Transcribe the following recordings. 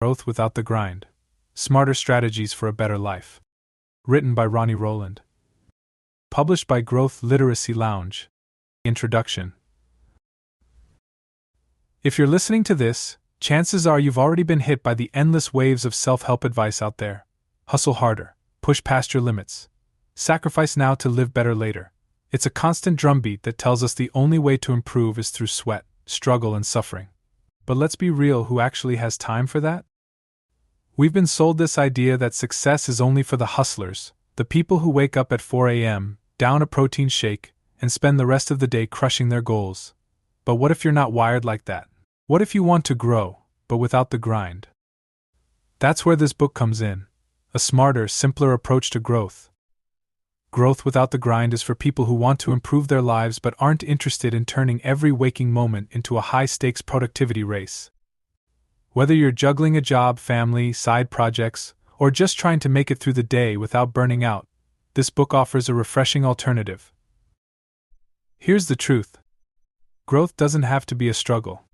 Growth Without the Grind. Smarter Strategies for a Better Life. Written by Ronnie Rowland. Published by Growth Literacy Lounge. Introduction. If you're listening to this, chances are you've already been hit by the endless waves of self-help advice out there. Hustle harder, push past your limits, sacrifice now to live better later. It's a constant drumbeat that tells us the only way to improve is through sweat, struggle, and suffering. But let's be real, who actually has time for that? We've been sold this idea that success is only for the hustlers, the people who wake up at 4 a.m., down a protein shake, and spend the rest of the day crushing their goals. But what if you're not wired like that? What if you want to grow, but without the grind? That's where this book comes in. A smarter, simpler approach to growth. Growth Without the Grind is for people who want to improve their lives but aren't interested in turning every waking moment into a high-stakes productivity race. Whether you're juggling a job, family, side projects, or just trying to make it through the day without burning out, this book offers a refreshing alternative. Here's the truth. Growth doesn't have to be a struggle.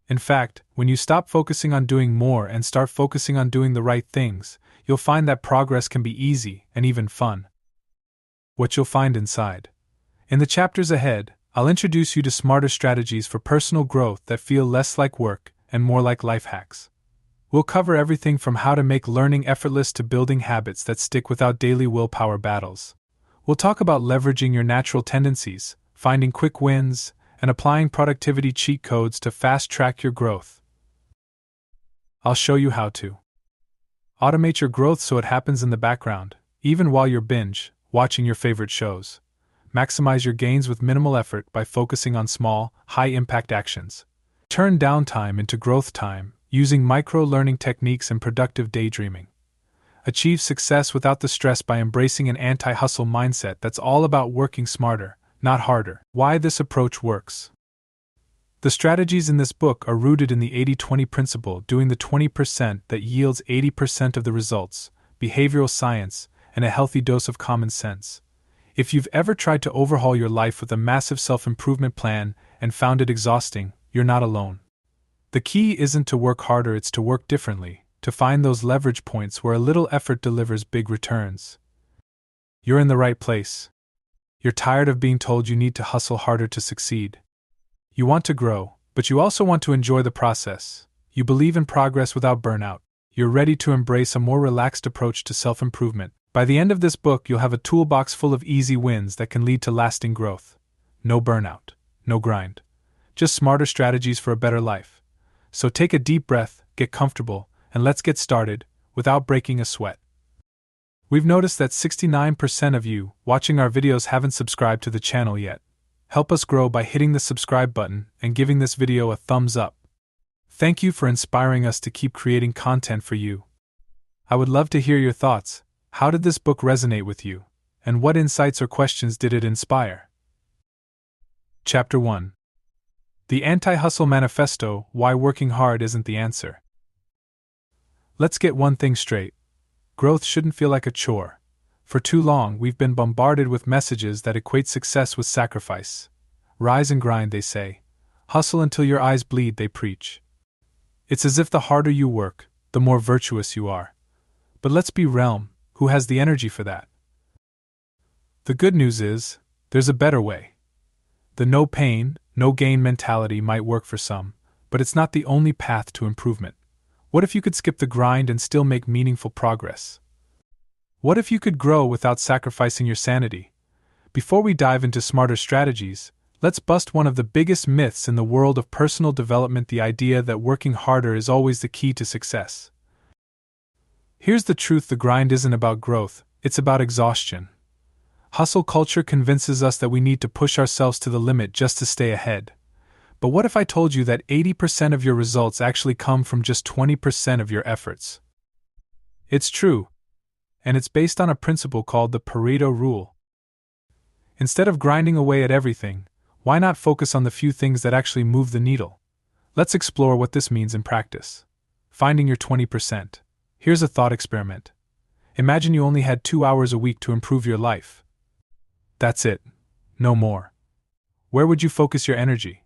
In fact, when you stop focusing on doing more and start focusing on doing the right things, you'll find that progress can be easy and even fun. What you'll find inside. In the chapters ahead, I'll introduce you to smarter strategies for personal growth that feel less like work and more like life hacks. We'll cover everything from how to make learning effortless to building habits that stick without daily willpower battles. We'll talk about leveraging your natural tendencies, finding quick wins, and applying productivity cheat codes to fast-track your growth. I'll show you how to automate your growth so it happens in the background, even while you're watching your favorite shows. Maximize your gains with minimal effort by focusing on small, high-impact actions. Turn downtime into growth time, using micro-learning techniques and productive daydreaming. Achieve success without the stress by embracing an anti-hustle mindset that's all about working smarter, not harder. Why this approach works. The strategies in this book are rooted in the 80-20 principle, doing the 20% that yields 80% of the results, behavioral science, and a healthy dose of common sense. If you've ever tried to overhaul your life with a massive self-improvement plan and found it exhausting, you're not alone. The key isn't to work harder, it's to work differently, to find those leverage points where a little effort delivers big returns. You're in the right place. You're tired of being told you need to hustle harder to succeed. You want to grow, but you also want to enjoy the process. You believe in progress without burnout. You're ready to embrace a more relaxed approach to self-improvement. By the end of this book, you'll have a toolbox full of easy wins that can lead to lasting growth. No burnout, no grind. Just smarter strategies for a better life. So take a deep breath, get comfortable, and let's get started, without breaking a sweat. We've noticed that 69% of you watching our videos haven't subscribed to the channel yet. Help us grow by hitting the subscribe button and giving this video a thumbs up. Thank you for inspiring us to keep creating content for you. I would love to hear your thoughts. How did this book resonate with you? And what insights or questions did it inspire? Chapter 1. The Anti-Hustle Manifesto, Why Working Hard Isn't the Answer. Let's get one thing straight. Growth shouldn't feel like a chore. For too long, we've been bombarded with messages that equate success with sacrifice. Rise and grind, they say. Hustle until your eyes bleed, they preach. It's as if the harder you work, the more virtuous you are. But let's be real. Who has the energy for that? The good news is, there's a better way. The no pain, no gain mentality might work for some, but it's not the only path to improvement. What if you could skip the grind and still make meaningful progress? What if you could grow without sacrificing your sanity? Before we dive into smarter strategies, let's bust one of the biggest myths in the world of personal development, the idea that working harder is always the key to success. Here's the truth: the grind isn't about growth, it's about exhaustion. Hustle culture convinces us that we need to push ourselves to the limit just to stay ahead. But what if I told you that 80% of your results actually come from just 20% of your efforts? It's true. And it's based on a principle called the Pareto rule. Instead of grinding away at everything, why not focus on the few things that actually move the needle? Let's explore what this means in practice. Finding your 20%. Here's a thought experiment. Imagine you only had 2 hours a week to improve your life. That's it. No more. Where would you focus your energy?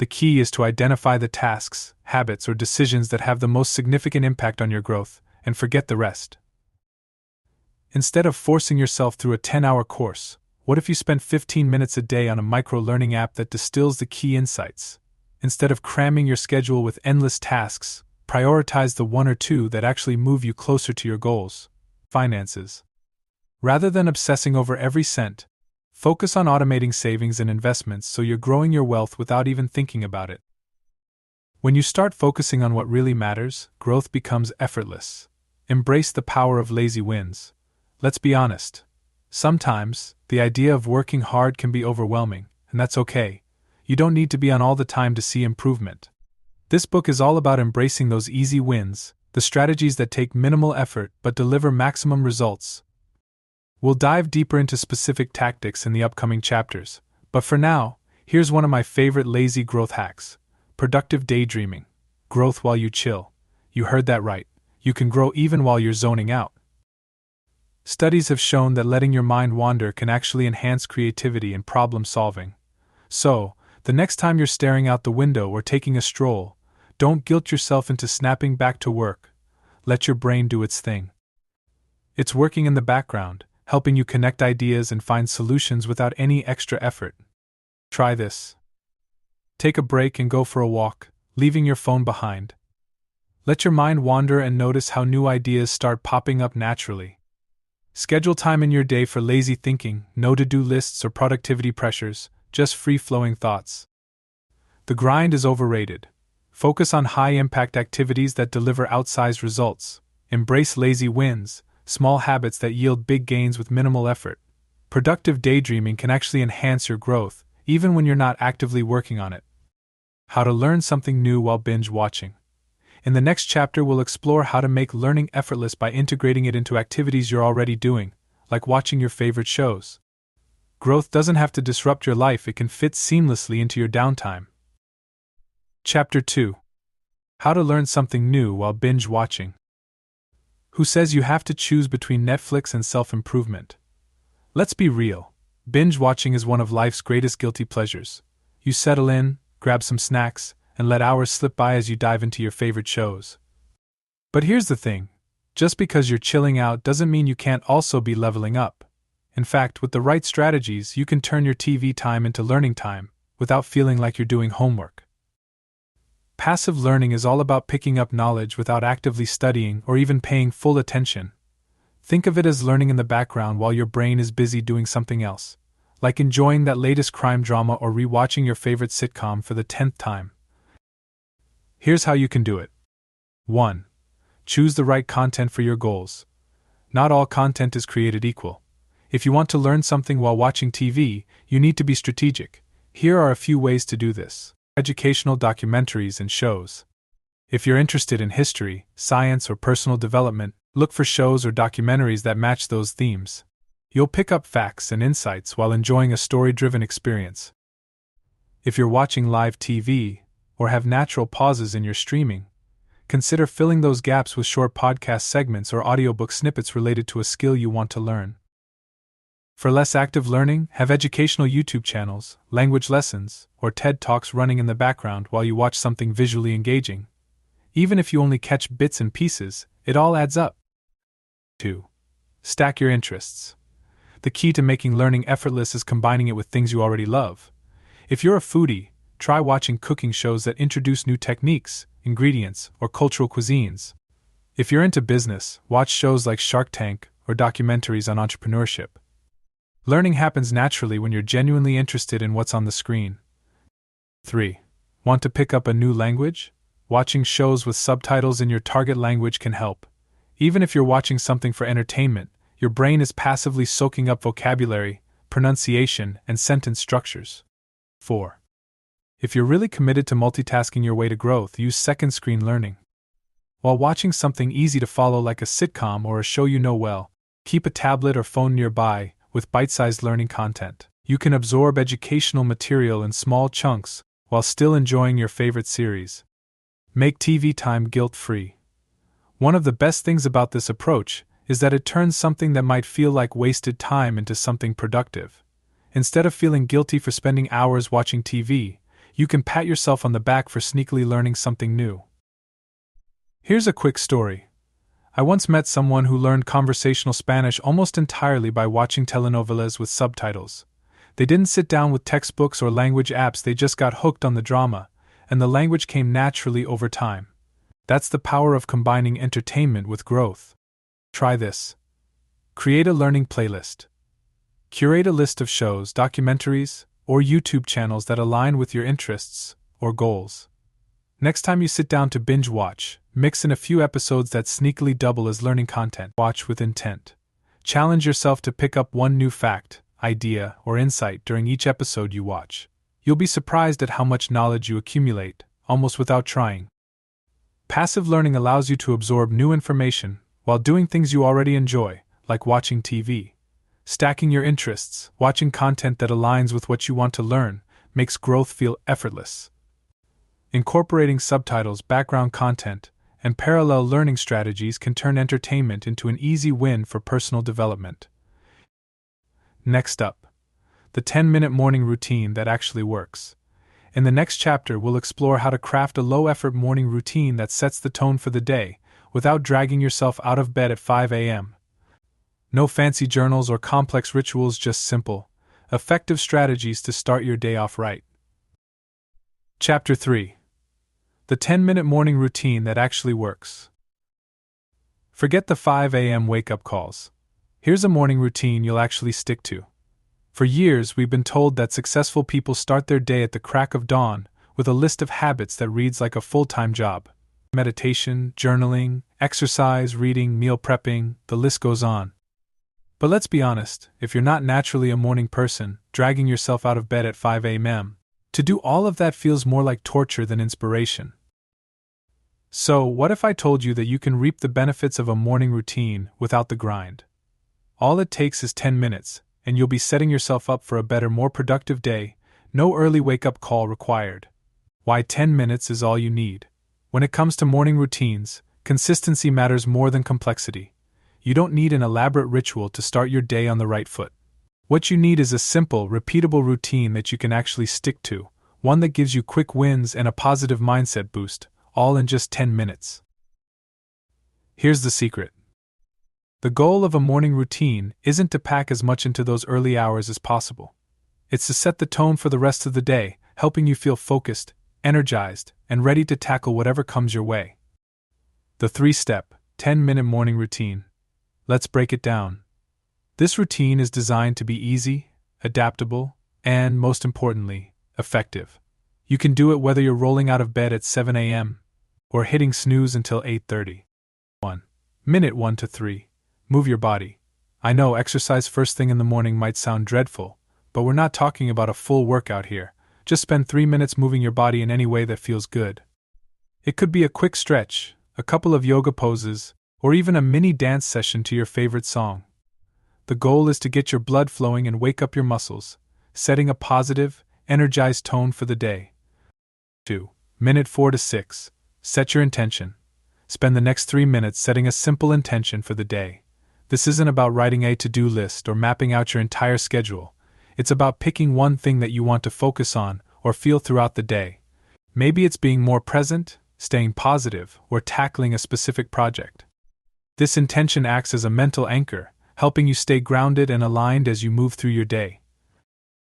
The key is to identify the tasks, habits, or decisions that have the most significant impact on your growth, and forget the rest. Instead of forcing yourself through a 10-hour course, what if you spent 15 minutes a day on a micro-learning app that distills the key insights? Instead of cramming your schedule with endless tasks, prioritize the one or two that actually move you closer to your goals. Finances. Rather than obsessing over every cent, focus on automating savings and investments so you're growing your wealth without even thinking about it. When you start focusing on what really matters, growth becomes effortless. Embrace the power of lazy wins. Let's be honest. Sometimes, the idea of working hard can be overwhelming, and that's okay. You don't need to be on all the time to see improvement. This book is all about embracing those easy wins, the strategies that take minimal effort but deliver maximum results. We'll dive deeper into specific tactics in the upcoming chapters, but for now, here's one of my favorite lazy growth hacks: productive daydreaming. Growth while you chill. You heard that right. You can grow even while you're zoning out. Studies have shown that letting your mind wander can actually enhance creativity and problem solving. So, the next time you're staring out the window or taking a stroll, don't guilt yourself into snapping back to work. Let your brain do its thing. It's working in the background, helping you connect ideas and find solutions without any extra effort. Try this. Take a break and go for a walk, leaving your phone behind. Let your mind wander and notice how new ideas start popping up naturally. Schedule time in your day for lazy thinking, no to-do lists or productivity pressures, just free-flowing thoughts. The grind is overrated. Focus on high-impact activities that deliver outsized results. Embrace lazy wins, small habits that yield big gains with minimal effort. Productive daydreaming can actually enhance your growth, even when you're not actively working on it. How to learn something new while binge watching. In the next chapter, we'll explore how to make learning effortless by integrating it into activities you're already doing, like watching your favorite shows. Growth doesn't have to disrupt your life, it can fit seamlessly into your downtime. Chapter 2. How to learn something new while binge watching. Who says you have to choose between Netflix and self-improvement? Let's be real. Binge watching is one of life's greatest guilty pleasures. You settle in, grab some snacks, and let hours slip by as you dive into your favorite shows. But here's the thing. Just because you're chilling out doesn't mean you can't also be leveling up. In fact, with the right strategies, you can turn your TV time into learning time, without feeling like you're doing homework. Passive learning is all about picking up knowledge without actively studying or even paying full attention. Think of it as learning in the background while your brain is busy doing something else, like enjoying that latest crime drama or rewatching your favorite sitcom for the 10th time. Here's how you can do it. 1. Choose the right content for your goals. Not all content is created equal. If you want to learn something while watching TV, you need to be strategic. Here are a few ways to do this. Educational documentaries and shows. If you're interested in history, science, or personal development, look for shows or documentaries that match those themes. You'll pick up facts and insights while enjoying a story-driven experience. If you're watching live TV, or have natural pauses in your streaming, consider filling those gaps with short podcast segments or audiobook snippets related to a skill you want to learn. For less active learning, have educational YouTube channels, language lessons, or TED Talks running in the background while you watch something visually engaging. Even if you only catch bits and pieces, it all adds up. 2. Stack your interests. The key to making learning effortless is combining it with things you already love. If you're a foodie, try watching cooking shows that introduce new techniques, ingredients, or cultural cuisines. If you're into business, watch shows like Shark Tank or documentaries on entrepreneurship. Learning happens naturally when you're genuinely interested in what's on the screen. 3. Want to pick up a new language? Watching shows with subtitles in your target language can help. Even if you're watching something for entertainment, your brain is passively soaking up vocabulary, pronunciation, and sentence structures. 4. If you're really committed to multitasking your way to growth, use second screen learning. While watching something easy to follow like a sitcom or a show you know well, keep a tablet or phone nearby with bite-sized learning content. You can absorb educational material in small chunks while still enjoying your favorite series. Make TV time guilt-free. One of the best things about this approach is that it turns something that might feel like wasted time into something productive. Instead of feeling guilty for spending hours watching TV, you can pat yourself on the back for sneakily learning something new. Here's a quick story. I once met someone who learned conversational Spanish almost entirely by watching telenovelas with subtitles. They didn't sit down with textbooks or language apps, they just got hooked on the drama, and the language came naturally over time. That's the power of combining entertainment with growth. Try this. Create a learning playlist. Curate a list of shows, documentaries, or YouTube channels that align with your interests or goals. Next time you sit down to binge watch, mix in a few episodes that sneakily double as learning content. Watch with intent. Challenge yourself to pick up one new fact, idea, or insight during each episode you watch. You'll be surprised at how much knowledge you accumulate, almost without trying. Passive learning allows you to absorb new information while doing things you already enjoy, like watching TV. Stacking your interests, watching content that aligns with what you want to learn, makes growth feel effortless. Incorporating subtitles, background content, and parallel learning strategies can turn entertainment into an easy win for personal development. Next up, the 10-minute morning routine that actually works. In the next chapter, we'll explore how to craft a low-effort morning routine that sets the tone for the day without dragging yourself out of bed at 5 a.m. No fancy journals or complex rituals, just simple, effective strategies to start your day off right. Chapter 3. The 10-minute morning routine that actually works. Forget the 5 a.m. wake-up calls. Here's a morning routine you'll actually stick to. For years, we've been told that successful people start their day at the crack of dawn with a list of habits that reads like a full-time job. Meditation, journaling, exercise, reading, meal prepping, the list goes on. But let's be honest, if you're not naturally a morning person, dragging yourself out of bed at 5 a.m., to do all of that feels more like torture than inspiration. So, what if I told you that you can reap the benefits of a morning routine without the grind? All it takes is 10 minutes, and you'll be setting yourself up for a better, more productive day, no early wake-up call required. Why 10 minutes is all you need. When it comes to morning routines, consistency matters more than complexity. You don't need an elaborate ritual to start your day on the right foot. What you need is a simple, repeatable routine that you can actually stick to, one that gives you quick wins and a positive mindset boost, all in just 10 minutes. Here's the secret. The goal of a morning routine isn't to pack as much into those early hours as possible. It's to set the tone for the rest of the day, helping you feel focused, energized, and ready to tackle whatever comes your way. The 3-step, 10-minute morning routine. Let's break it down. This routine is designed to be easy, adaptable, and, most importantly, effective. You can do it whether you're rolling out of bed at 7 a.m. or hitting snooze until 8:30. 1. Minute 1 to 3. Move your body. I know exercise first thing in the morning might sound dreadful, but we're not talking about a full workout here. Just spend 3 minutes moving your body in any way that feels good. It could be a quick stretch, a couple of yoga poses, or even a mini dance session to your favorite song. The goal is to get your blood flowing and wake up your muscles, setting a positive, energized tone for the day. 2. Minute 4 to 6. Set your intention. Spend the next 3 minutes setting a simple intention for the day. This isn't about writing a to-do list or mapping out your entire schedule. It's about picking one thing that you want to focus on or feel throughout the day. Maybe it's being more present, staying positive, or tackling a specific project. This intention acts as a mental anchor, helping you stay grounded and aligned as you move through your day.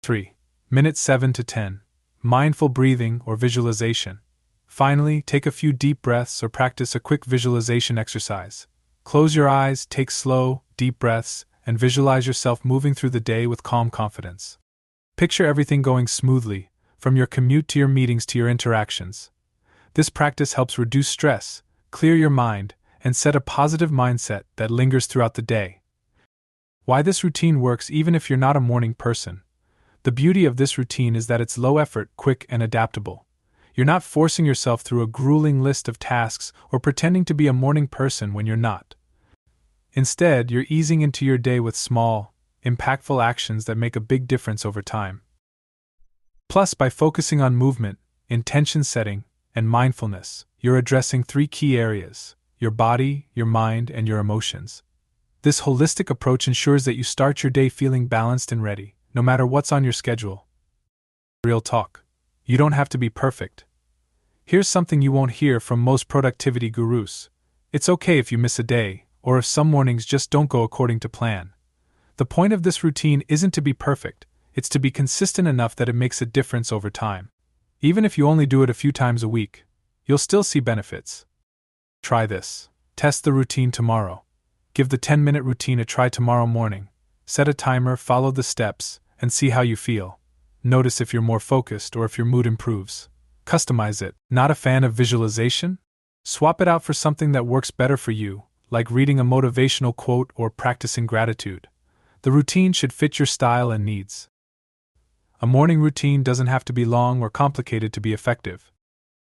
3. Minute 7 to 10. Mindful breathing or visualization. Finally, take a few deep breaths or practice a quick visualization exercise. Close your eyes, take slow, deep breaths, and visualize yourself moving through the day with calm confidence. Picture everything going smoothly, from your commute to your meetings to your interactions. This practice helps reduce stress, clear your mind, and set a positive mindset that lingers throughout the day. Why this routine works even if you're not a morning person. The beauty of this routine is that it's low effort, quick, and adaptable. You're not forcing yourself through a grueling list of tasks or pretending to be a morning person when you're not. Instead, you're easing into your day with small, impactful actions that make a big difference over time. Plus, by focusing on movement, intention setting, and mindfulness, you're addressing 3 key areas: your body, your mind, and your emotions. This holistic approach ensures that you start your day feeling balanced and ready, no matter what's on your schedule. Real talk. You don't have to be perfect. Here's something you won't hear from most productivity gurus. It's okay if you miss a day, or if some mornings just don't go according to plan. The point of this routine isn't to be perfect, it's to be consistent enough that it makes a difference over time. Even if you only do it a few times a week, you'll still see benefits. Try this. Test the routine tomorrow. Give the 10-minute routine a try tomorrow morning. Set a timer, follow the steps, and see how you feel. Notice if you're more focused or if your mood improves. Customize it. Not a fan of visualization? Swap it out for something that works better for you, like reading a motivational quote or practicing gratitude. The routine should fit your style and needs. A morning routine doesn't have to be long or complicated to be effective.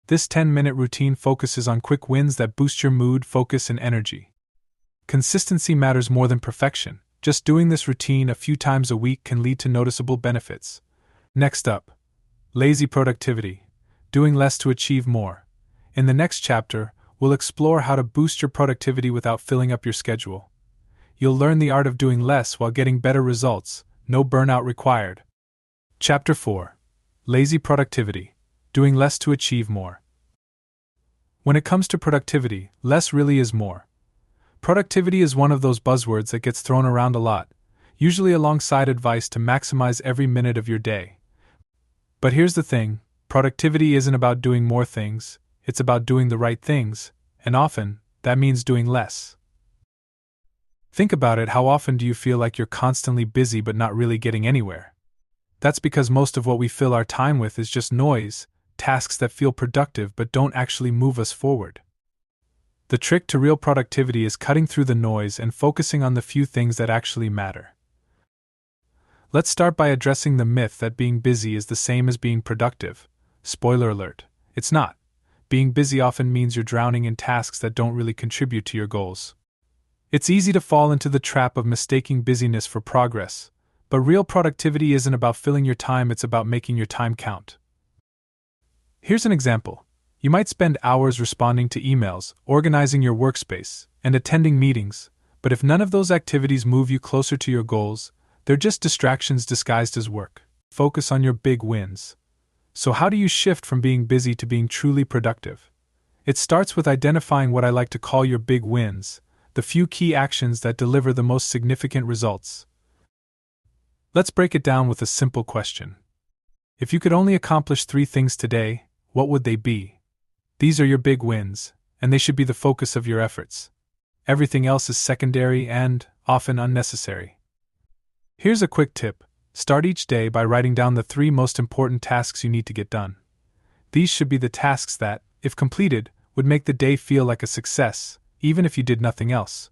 This 10-minute routine focuses on quick wins that boost your mood, focus, and energy. Consistency matters more than perfection. Just doing this routine a few times a week can lead to noticeable benefits. Next up, lazy productivity. Doing less to achieve more. In the next chapter, we'll explore how to boost your productivity without filling up your schedule. You'll learn the art of doing less while getting better results, no burnout required. Chapter 4. Lazy productivity. Doing less to achieve more. When it comes to productivity, less really is more. Productivity is one of those buzzwords that gets thrown around a lot, usually alongside advice to maximize every minute of your day. But here's the thing, productivity isn't about doing more things, it's about doing the right things, and often, that means doing less. Think about it, how often do you feel like you're constantly busy but not really getting anywhere? That's because most of what we fill our time with is just noise, tasks that feel productive but don't actually move us forward. The trick to real productivity is cutting through the noise and focusing on the few things that actually matter. Let's start by addressing the myth that being busy is the same as being productive. Spoiler alert, it's not. Being busy often means you're drowning in tasks that don't really contribute to your goals. It's easy to fall into the trap of mistaking busyness for progress, but real productivity isn't about filling your time, it's about making your time count. Here's an example. You might spend hours responding to emails, organizing your workspace, and attending meetings, but if none of those activities move you closer to your goals, they're just distractions disguised as work. Focus on your big wins. So how do you shift from being busy to being truly productive? It starts with identifying what I like to call your big wins, the few key actions that deliver the most significant results. Let's break it down with a simple question. If you could only accomplish 3 things today, what would they be? These are your big wins, and they should be the focus of your efforts. Everything else is secondary and, often, unnecessary. Here's a quick tip. Start each day by writing down the 3 most important tasks you need to get done. These should be the tasks that, if completed, would make the day feel like a success, even if you did nothing else.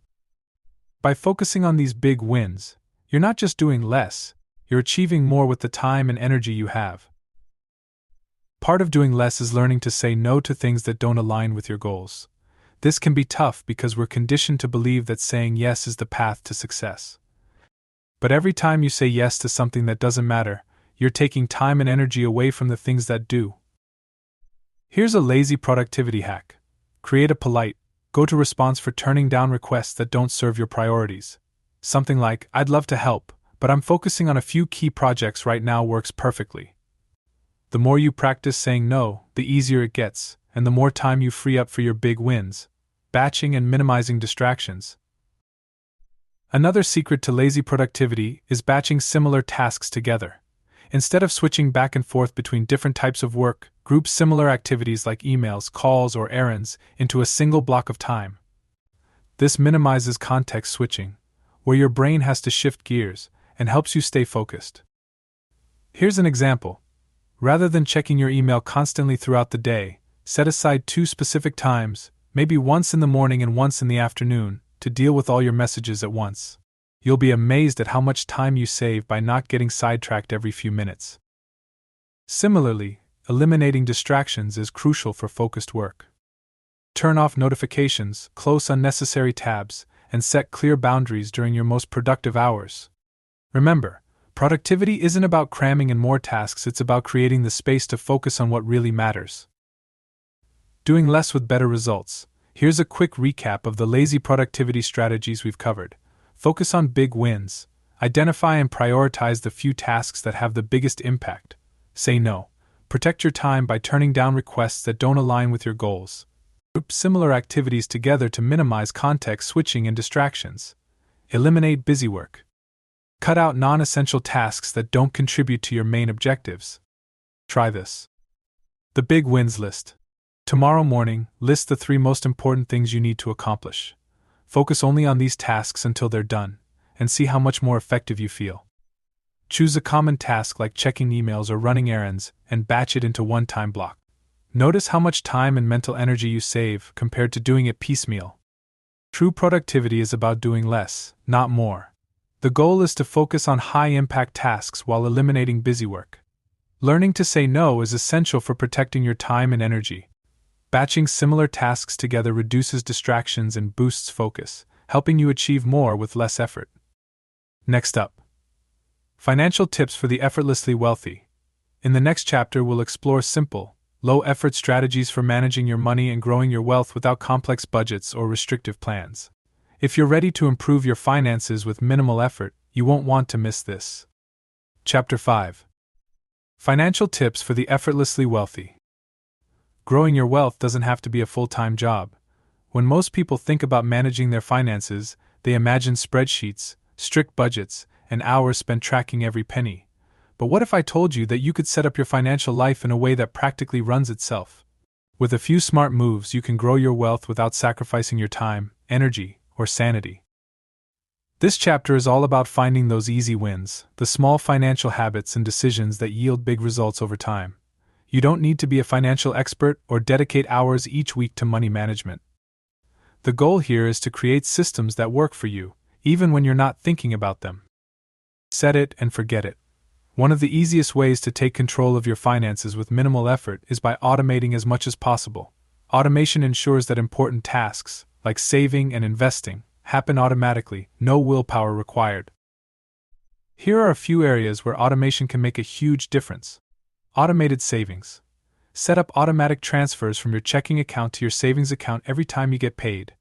By focusing on these big wins, you're not just doing less, you're achieving more with the time and energy you have. Part of doing less is learning to say no to things that don't align with your goals. This can be tough because we're conditioned to believe that saying yes is the path to success. But every time you say yes to something that doesn't matter, you're taking time and energy away from the things that do. Here's a lazy productivity hack. Create a polite, go-to response for turning down requests that don't serve your priorities. Something like, "I'd love to help, but I'm focusing on a few key projects right now," works perfectly. The more you practice saying no, the easier it gets, and the more time you free up for your big wins, batching and minimizing distractions. Another secret to lazy productivity is batching similar tasks together. Instead of switching back and forth between different types of work, group similar activities like emails, calls, or errands into a single block of time. This minimizes context switching, where your brain has to shift gears, and helps you stay focused. Here's an example. Rather than checking your email constantly throughout the day, set aside 2 specific times, maybe once in the morning and once in the afternoon, to deal with all your messages at once. You'll be amazed at how much time you save by not getting sidetracked every few minutes. Similarly, eliminating distractions is crucial for focused work. Turn off notifications, close unnecessary tabs, and set clear boundaries during your most productive hours. Remember, productivity isn't about cramming in more tasks, it's about creating the space to focus on what really matters. Doing less with better results. Here's a quick recap of the lazy productivity strategies we've covered. Focus on big wins. Identify and prioritize the few tasks that have the biggest impact. Say no. Protect your time by turning down requests that don't align with your goals. Group similar activities together to minimize context switching and distractions. Eliminate busy work. Cut out non-essential tasks that don't contribute to your main objectives. Try this. The Big Wins List. Tomorrow morning, list the 3 most important things you need to accomplish. Focus only on these tasks until they're done, and see how much more effective you feel. Choose a common task like checking emails or running errands, and batch it into one time block. Notice how much time and mental energy you save compared to doing it piecemeal. True productivity is about doing less, not more. The goal is to focus on high-impact tasks while eliminating busy work. Learning to say no is essential for protecting your time and energy. Batching similar tasks together reduces distractions and boosts focus, helping you achieve more with less effort. Next up, financial tips for the effortlessly wealthy. In the next chapter, we'll explore simple, low-effort strategies for managing your money and growing your wealth without complex budgets or restrictive plans. If you're ready to improve your finances with minimal effort, you won't want to miss this. Chapter 5. Financial tips for the effortlessly wealthy. Growing your wealth doesn't have to be a full-time job. When most people think about managing their finances, they imagine spreadsheets, strict budgets, and hours spent tracking every penny. But what if I told you that you could set up your financial life in a way that practically runs itself? With a few smart moves, you can grow your wealth without sacrificing your time, energy, or sanity. This chapter is all about finding those easy wins, the small financial habits and decisions that yield big results over time. You don't need to be a financial expert or dedicate hours each week to money management. The goal here is to create systems that work for you, even when you're not thinking about them. Set it and forget it. One of the easiest ways to take control of your finances with minimal effort is by automating as much as possible. Automation ensures that important tasks, like saving and investing, happen automatically, no willpower required. Here are a few areas where automation can make a huge difference. Automated savings. Set up automatic transfers from your checking account to your savings account every time you get paid.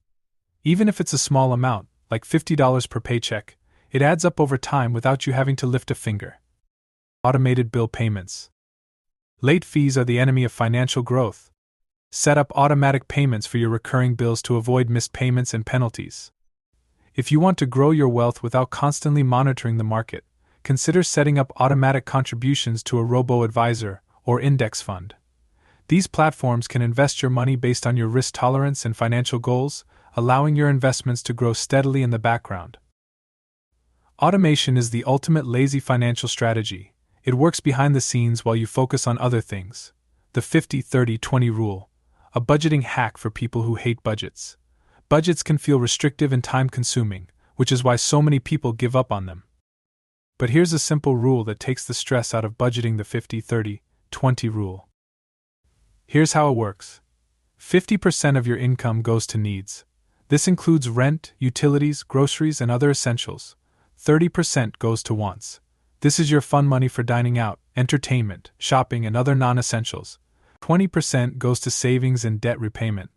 Even if it's a small amount, like $50 per paycheck, it adds up over time without you having to lift a finger. Automated bill payments. Late fees are the enemy of financial growth. Set up automatic payments for your recurring bills to avoid missed payments and penalties. If you want to grow your wealth without constantly monitoring the market, consider setting up automatic contributions to a robo-advisor or index fund. These platforms can invest your money based on your risk tolerance and financial goals, allowing your investments to grow steadily in the background. Automation is the ultimate lazy financial strategy. It works behind the scenes while you focus on other things. The 50-30-20 rule, a budgeting hack for people who hate budgets. Budgets can feel restrictive and time-consuming, which is why so many people give up on them. But here's a simple rule that takes the stress out of budgeting: the 50-30-20 rule. Here's how it works. 50% of your income goes to needs. This includes rent, utilities, groceries, and other essentials. 30% goes to wants. This is your fun money for dining out, entertainment, shopping, and other non-essentials. 20% goes to savings and debt repayment.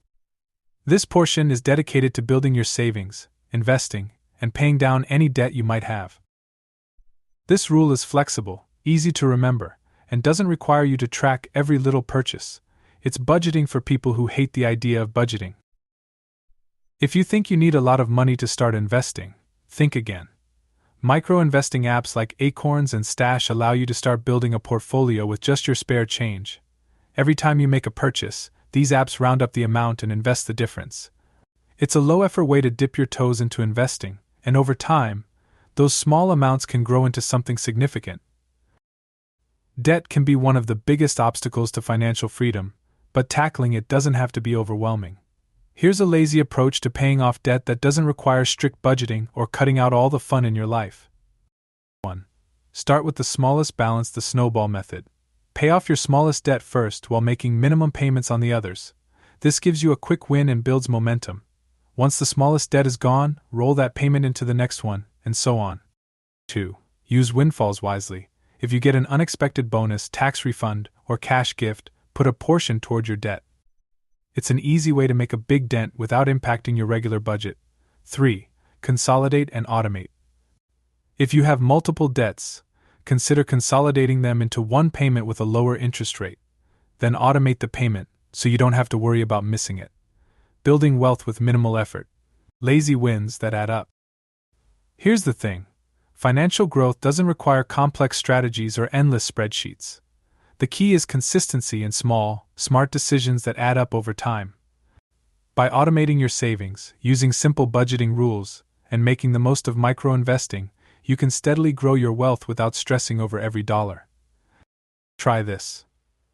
This portion is dedicated to building your savings, investing, and paying down any debt you might have. This rule is flexible, easy to remember, and doesn't require you to track every little purchase. It's budgeting for people who hate the idea of budgeting. If you think you need a lot of money to start investing, think again. Micro-investing apps like Acorns and Stash allow you to start building a portfolio with just your spare change. Every time you make a purchase, these apps round up the amount and invest the difference. It's a low-effort way to dip your toes into investing, and over time, those small amounts can grow into something significant. Debt can be one of the biggest obstacles to financial freedom, but tackling it doesn't have to be overwhelming. Here's a lazy approach to paying off debt that doesn't require strict budgeting or cutting out all the fun in your life. 1. Start with the smallest balance: the snowball method. Pay off your smallest debt first while making minimum payments on the others. This gives you a quick win and builds momentum. Once the smallest debt is gone, roll that payment into the next one, and so on. 2. Use windfalls wisely. If you get an unexpected bonus, tax refund, or cash gift, put a portion toward your debt. It's an easy way to make a big dent without impacting your regular budget. 3. Consolidate and automate. If you have multiple debts, consider consolidating them into one payment with a lower interest rate. Then automate the payment so you don't have to worry about missing it. Building wealth with minimal effort. Lazy wins that add up. Here's the thing. Financial growth doesn't require complex strategies or endless spreadsheets. The key is consistency and small, smart decisions that add up over time. By automating your savings, using simple budgeting rules, and making the most of micro-investing, you can steadily grow your wealth without stressing over every dollar. Try this.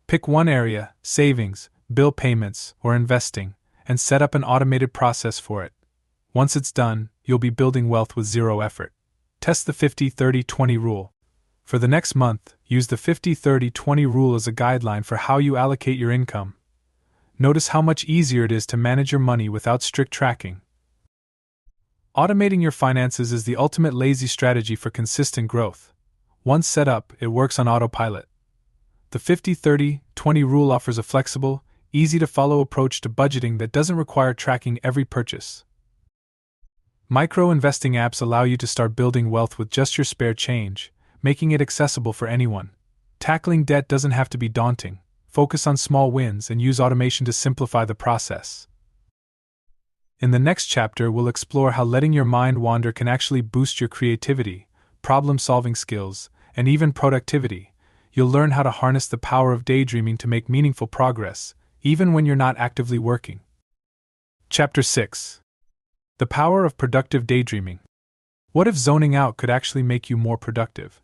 Pick one area, savings, bill payments, or investing, and set up an automated process for it. Once it's done, you'll be building wealth with zero effort. Test the 50-30-20 rule. For the next month, use the 50-30-20 rule as a guideline for how you allocate your income. Notice how much easier it is to manage your money without strict tracking. Automating your finances is the ultimate lazy strategy for consistent growth. Once set up, it works on autopilot. The 50-30-20 rule offers a flexible, easy-to-follow approach to budgeting that doesn't require tracking every purchase. Micro-investing apps allow you to start building wealth with just your spare change, making it accessible for anyone. Tackling debt doesn't have to be daunting. Focus on small wins and use automation to simplify the process. In the next chapter, we'll explore how letting your mind wander can actually boost your creativity, problem-solving skills, and even productivity. You'll learn how to harness the power of daydreaming to make meaningful progress, even when you're not actively working. Chapter 6. The power of productive daydreaming. What if zoning out could actually make you more productive?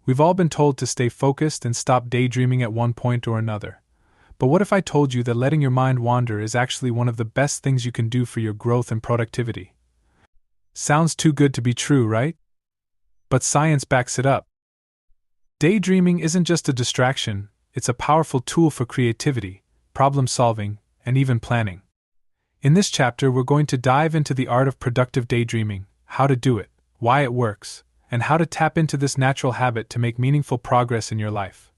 We've all been told to stay focused and stop daydreaming at one point or another. But what if I told you that letting your mind wander is actually one of the best things you can do for your growth and productivity? Sounds too good to be true, right? But science backs it up. Daydreaming isn't just a distraction, it's a powerful tool for creativity, problem solving, and even planning. In this chapter, we're going to dive into the art of productive daydreaming, how to do it, why it works, and how to tap into this natural habit to make meaningful progress in your life.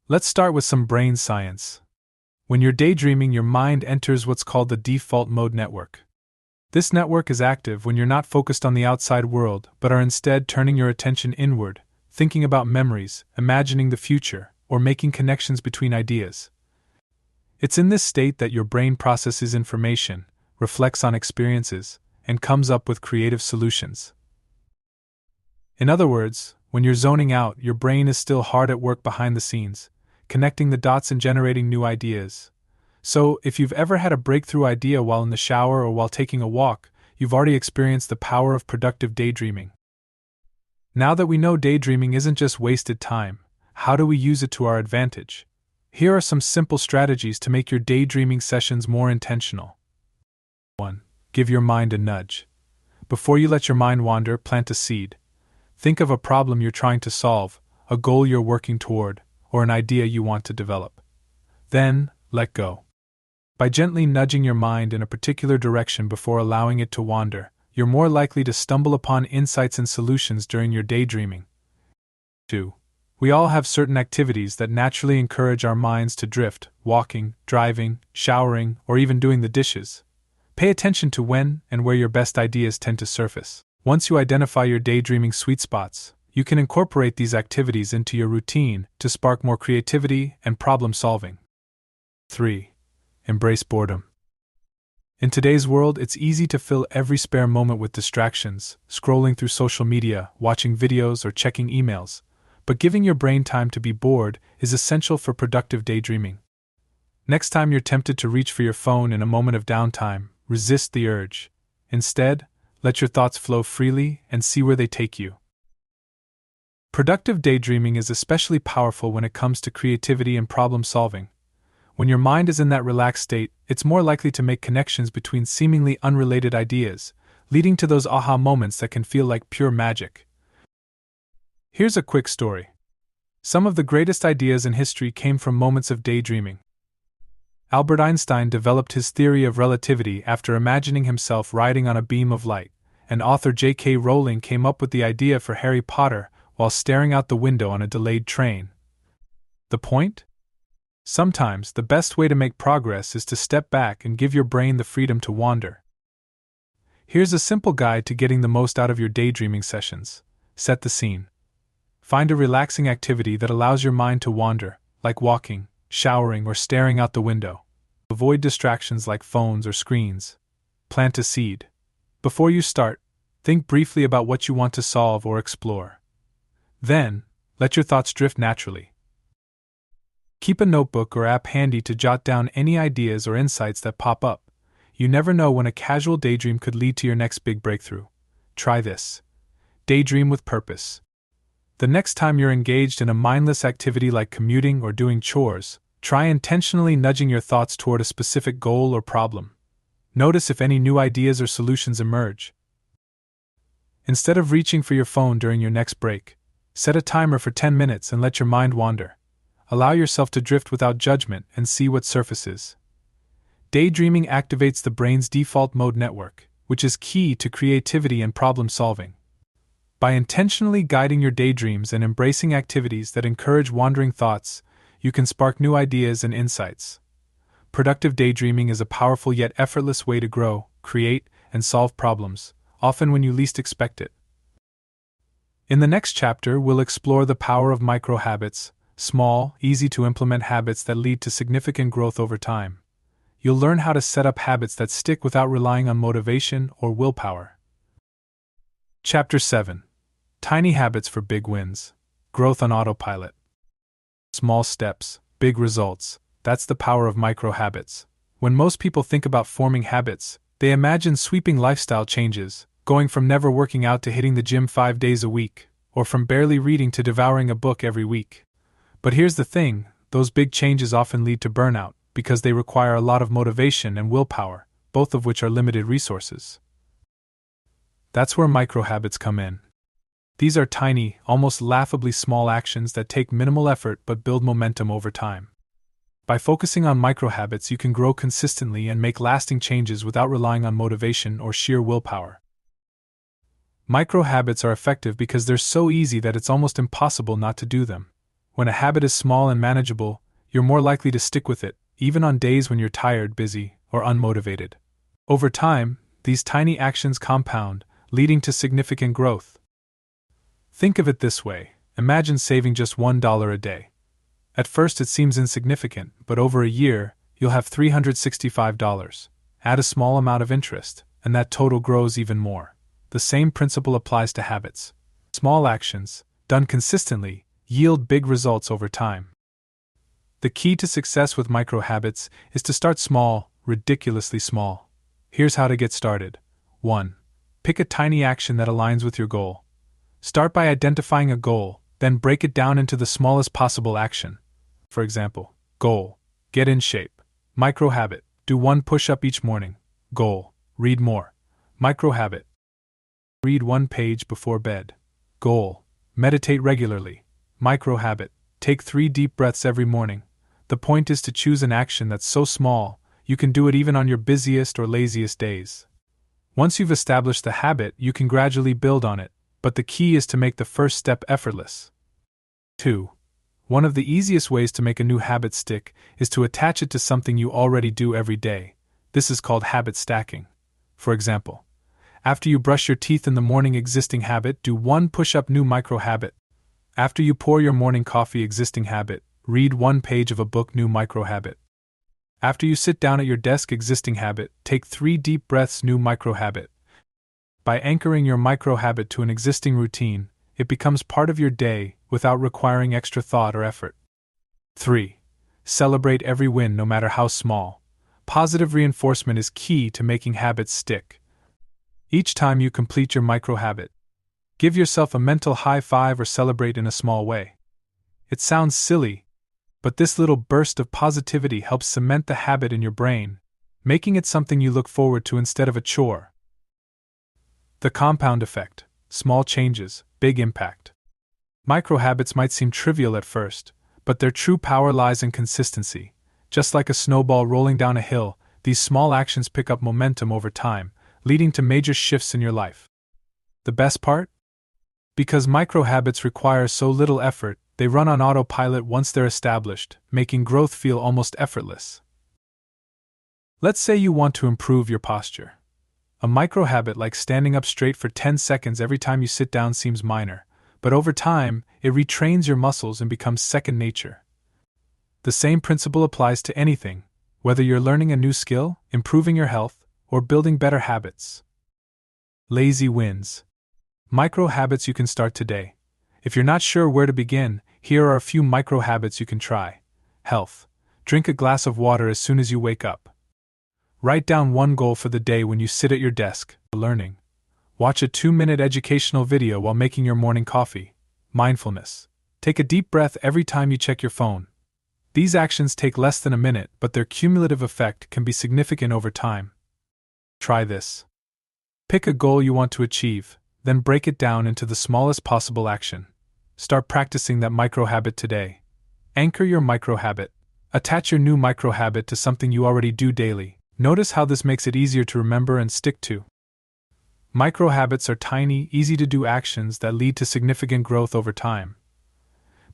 Let's start with some brain science. When you're daydreaming, your mind enters what's called the default mode network. This network is active when you're not focused on the outside world, but are instead turning your attention inward, thinking about memories, imagining the future, or making connections between ideas. It's in this state that your brain processes information, reflects on experiences, and comes up with creative solutions. In other words, when you're zoning out, your brain is still hard at work behind the scenes, connecting the dots and generating new ideas. So, if you've ever had a breakthrough idea while in the shower or while taking a walk, you've already experienced the power of productive daydreaming. Now that we know daydreaming isn't just wasted time, how do we use it to our advantage? Here are some simple strategies to make your daydreaming sessions more intentional. 1. Give your mind a nudge. Before you let your mind wander, plant a seed. Think of a problem you're trying to solve, a goal you're working toward, or an idea you want to develop. Then, let go. By gently nudging your mind in a particular direction before allowing it to wander, you're more likely to stumble upon insights and solutions during your daydreaming. 2. We all have certain activities that naturally encourage our minds to drift: walking, driving, showering, or even doing the dishes. Pay attention to when and where your best ideas tend to surface. Once you identify your daydreaming sweet spots, you can incorporate these activities into your routine to spark more creativity and problem solving. 3. Embrace boredom. In today's world, it's easy to fill every spare moment with distractions, scrolling through social media, watching videos, or checking emails. But giving your brain time to be bored is essential for productive daydreaming. Next time you're tempted to reach for your phone in a moment of downtime, resist the urge. Instead, let your thoughts flow freely and see where they take you. Productive daydreaming is especially powerful when it comes to creativity and problem solving. When your mind is in that relaxed state, it's more likely to make connections between seemingly unrelated ideas, leading to those aha moments that can feel like pure magic. Here's a quick story. Some of the greatest ideas in history came from moments of daydreaming. Albert Einstein developed his theory of relativity after imagining himself riding on a beam of light, and author J.K. Rowling came up with the idea for Harry Potter while staring out the window on a delayed train. The point? Sometimes the best way to make progress is to step back and give your brain the freedom to wander. Here's a simple guide to getting the most out of your daydreaming sessions. Set the scene. Find a relaxing activity that allows your mind to wander, like walking, showering, or staring out the window. Avoid distractions like phones or screens. Plant a seed. Before you start, think briefly about what you want to solve or explore. Then, let your thoughts drift naturally. Keep a notebook or app handy to jot down any ideas or insights that pop up. You never know when a casual daydream could lead to your next big breakthrough. Try this. Daydream with purpose. The next time you're engaged in a mindless activity like commuting or doing chores, try intentionally nudging your thoughts toward a specific goal or problem. Notice if any new ideas or solutions emerge. Instead of reaching for your phone during your next break, set a timer for 10 minutes and let your mind wander. Allow yourself to drift without judgment and see what surfaces. Daydreaming activates the brain's default mode network, which is key to creativity and problem solving. By intentionally guiding your daydreams and embracing activities that encourage wandering thoughts, you can spark new ideas and insights. Productive daydreaming is a powerful yet effortless way to grow, create, and solve problems, often when you least expect it. In the next chapter, we'll explore the power of micro-habits, small, easy-to-implement habits that lead to significant growth over time. You'll learn how to set up habits that stick without relying on motivation or willpower. Chapter 7. Tiny Habits for Big Wins. Growth on Autopilot. Small steps, big results. That's the power of micro-habits. When most people think about forming habits, they imagine sweeping lifestyle changes, going from never working out to hitting the gym 5 days a week, or from barely reading to devouring a book every week. But here's the thing, those big changes often lead to burnout, because they require a lot of motivation and willpower, both of which are limited resources. That's where micro-habits come in. These are tiny, almost laughably small actions that take minimal effort but build momentum over time. By focusing on micro-habits, you can grow consistently and make lasting changes without relying on motivation or sheer willpower. Micro-habits are effective because they're so easy that it's almost impossible not to do them. When a habit is small and manageable, you're more likely to stick with it, even on days when you're tired, busy, or unmotivated. Over time, these tiny actions compound, leading to significant growth. Think of it this way. Imagine saving just $1 a day. At first it seems insignificant, but over a year, you'll have $365. Add a small amount of interest, and that total grows even more. The same principle applies to habits. Small actions, done consistently, yield big results over time. The key to success with micro-habits is to start small, ridiculously small. Here's how to get started. 1. Pick a tiny action that aligns with your goal. Start by identifying a goal, then break it down into the smallest possible action. For example, goal: get in shape. Micro-habit: do 1 push-up each morning. Goal: read more. Micro-habit: read 1 page before bed. Goal: meditate regularly. Micro-habit: take 3 deep breaths every morning. The point is to choose an action that's so small, you can do it even on your busiest or laziest days. Once you've established the habit, you can gradually build on it, but the key is to make the first step effortless. 2. One of the easiest ways to make a new habit stick is to attach it to something you already do every day. This is called habit stacking. For example, after you brush your teeth in the morning, existing habit, do 1 push-up, new micro-habit. After you pour your morning coffee, existing habit, read 1 page of a book, new micro-habit. After you sit down at your desk, existing habit, take 3 deep breaths, new micro-habit. By anchoring your micro-habit to an existing routine, it becomes part of your day without requiring extra thought or effort. 3. Celebrate every win, no matter how small. Positive reinforcement is key to making habits stick. Each time you complete your micro-habit, give yourself a mental high five or celebrate in a small way. It sounds silly, but this little burst of positivity helps cement the habit in your brain, making it something you look forward to instead of a chore. The compound effect: small changes, big impact. Micro-habits might seem trivial at first, but their true power lies in consistency. Just like a snowball rolling down a hill, these small actions pick up momentum over time, leading to major shifts in your life. The best part? Because micro-habits require so little effort, they run on autopilot once they're established, making growth feel almost effortless. Let's say you want to improve your posture. A micro-habit like standing up straight for 10 seconds every time you sit down seems minor, but over time, it retrains your muscles and becomes second nature. The same principle applies to anything, whether you're learning a new skill, improving your health, or building better habits. Lazy wins. Micro habits you can start today. If you're not sure where to begin, here are a few micro habits you can try. Health. Drink a glass of water as soon as you wake up. Write down one goal for the day when you sit at your desk. Learning. Watch a 2-minute educational video while making your morning coffee. Mindfulness. Take a deep breath every time you check your phone. These actions take less than a minute, but their cumulative effect can be significant over time. Try this. Pick a goal you want to achieve, then break it down into the smallest possible action. Start practicing that micro habit today. Anchor your micro habit. Attach your new micro habit to something you already do daily. Notice how this makes it easier to remember and stick to. Micro habits are tiny, easy-to-do actions that lead to significant growth over time.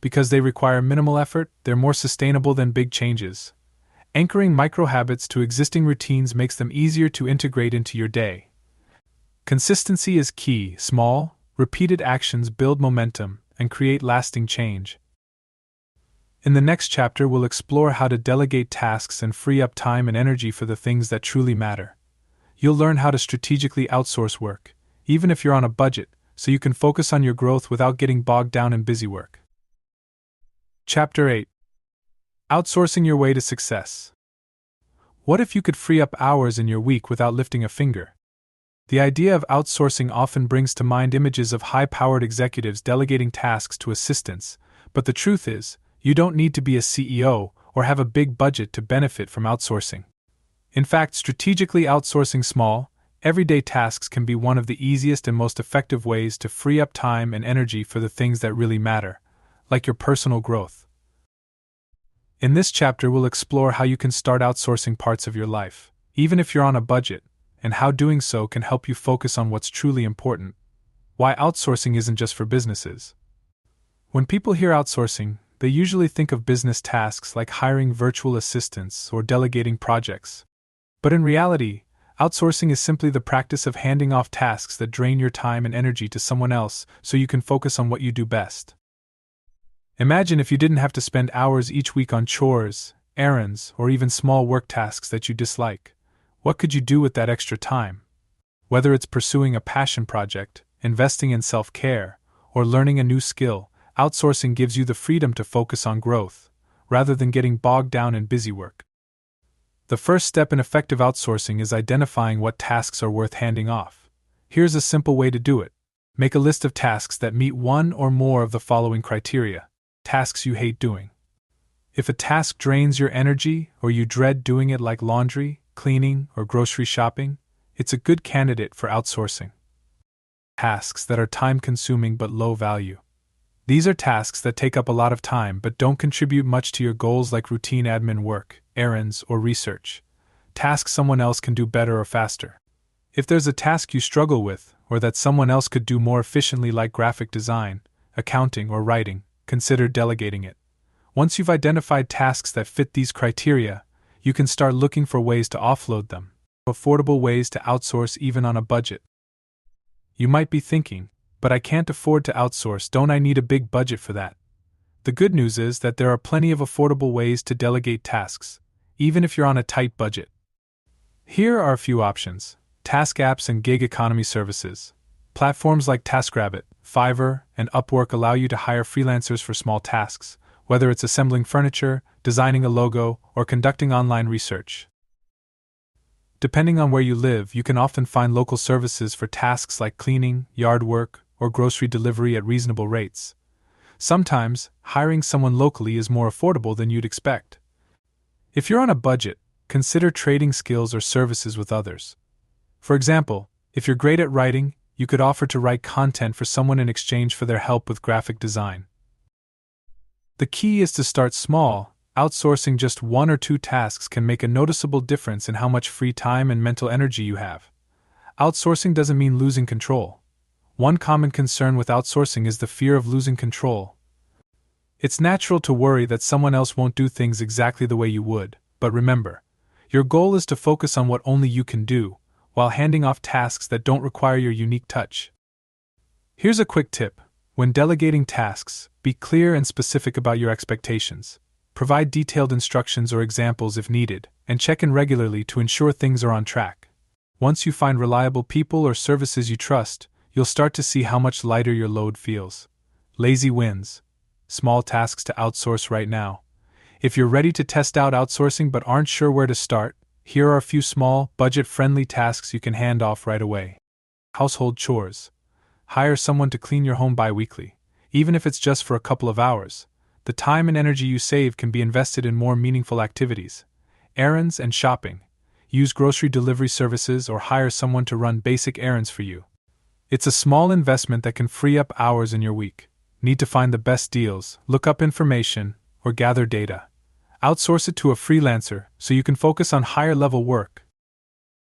Because they require minimal effort, they're more sustainable than big changes. Anchoring micro habits to existing routines makes them easier to integrate into your day. Consistency is key. Small, repeated actions build momentum and create lasting change. In the next chapter, we'll explore how to delegate tasks and free up time and energy for the things that truly matter. You'll learn how to strategically outsource work, even if you're on a budget, so you can focus on your growth without getting bogged down in busy work. Chapter 8. Outsourcing your way to success. What if you could free up hours in your week without lifting a finger? The idea of outsourcing often brings to mind images of high-powered executives delegating tasks to assistants, but the truth is, you don't need to be a CEO or have a big budget to benefit from outsourcing. In fact, strategically outsourcing small, everyday tasks can be one of the easiest and most effective ways to free up time and energy for the things that really matter, like your personal growth. In this chapter, we'll explore how you can start outsourcing parts of your life, even if you're on a budget, and how doing so can help you focus on what's truly important. Why outsourcing isn't just for businesses. When people hear outsourcing, they usually think of business tasks like hiring virtual assistants or delegating projects. But in reality, outsourcing is simply the practice of handing off tasks that drain your time and energy to someone else so you can focus on what you do best. Imagine if you didn't have to spend hours each week on chores, errands, or even small work tasks that you dislike. What could you do with that extra time? Whether it's pursuing a passion project, investing in self-care, or learning a new skill, outsourcing gives you the freedom to focus on growth, rather than getting bogged down in busy work. The first step in effective outsourcing is identifying what tasks are worth handing off. Here's a simple way to do it. Make a list of tasks that meet one or more of the following criteria. Tasks you hate doing. If a task drains your energy or you dread doing it, like laundry, cleaning, or grocery shopping, it's a good candidate for outsourcing. Tasks that are time-consuming but low value. These are tasks that take up a lot of time but don't contribute much to your goals, like routine admin work, errands, or research. Tasks someone else can do better or faster. If there's a task you struggle with, or that someone else could do more efficiently, like graphic design, accounting, or writing, consider delegating it. Once you've identified tasks that fit these criteria, you can start looking for ways to offload them. Affordable ways to outsource even on a budget. You might be thinking, but I can't afford to outsource, don't I need a big budget for that? The good news is that there are plenty of affordable ways to delegate tasks, even if you're on a tight budget. Here are a few options. Task apps and gig economy services. Platforms like TaskRabbit, Fiverr, and Upwork allow you to hire freelancers for small tasks, whether it's assembling furniture, designing a logo, or conducting online research. Depending on where you live, you can often find local services for tasks like cleaning, yard work, or grocery delivery at reasonable rates. Sometimes, hiring someone locally is more affordable than you'd expect. If you're on a budget, consider trading skills or services with others. For example, if you're great at writing, you could offer to write content for someone in exchange for their help with graphic design. The key is to start small. Outsourcing just 1 or 2 tasks can make a noticeable difference in how much free time and mental energy you have. Outsourcing doesn't mean losing control. One common concern with outsourcing is the fear of losing control. It's natural to worry that someone else won't do things exactly the way you would, but remember, your goal is to focus on what only you can do, while handing off tasks that don't require your unique touch. Here's a quick tip. When delegating tasks, be clear and specific about your expectations. Provide detailed instructions or examples if needed, and check in regularly to ensure things are on track. Once you find reliable people or services you trust, you'll start to see how much lighter your load feels. Lazy wins. Small tasks to outsource right now. If you're ready to test out outsourcing but aren't sure where to start, here are a few small, budget-friendly tasks you can hand off right away. Household chores. Hire someone to clean your home bi-weekly. Even if it's just for a couple of hours, the time and energy you save can be invested in more meaningful activities. Errands and shopping. Use grocery delivery services or hire someone to run basic errands for you. It's a small investment that can free up hours in your week. Need to find the best deals, look up information, or gather data. Outsource it to a freelancer so you can focus on higher-level work.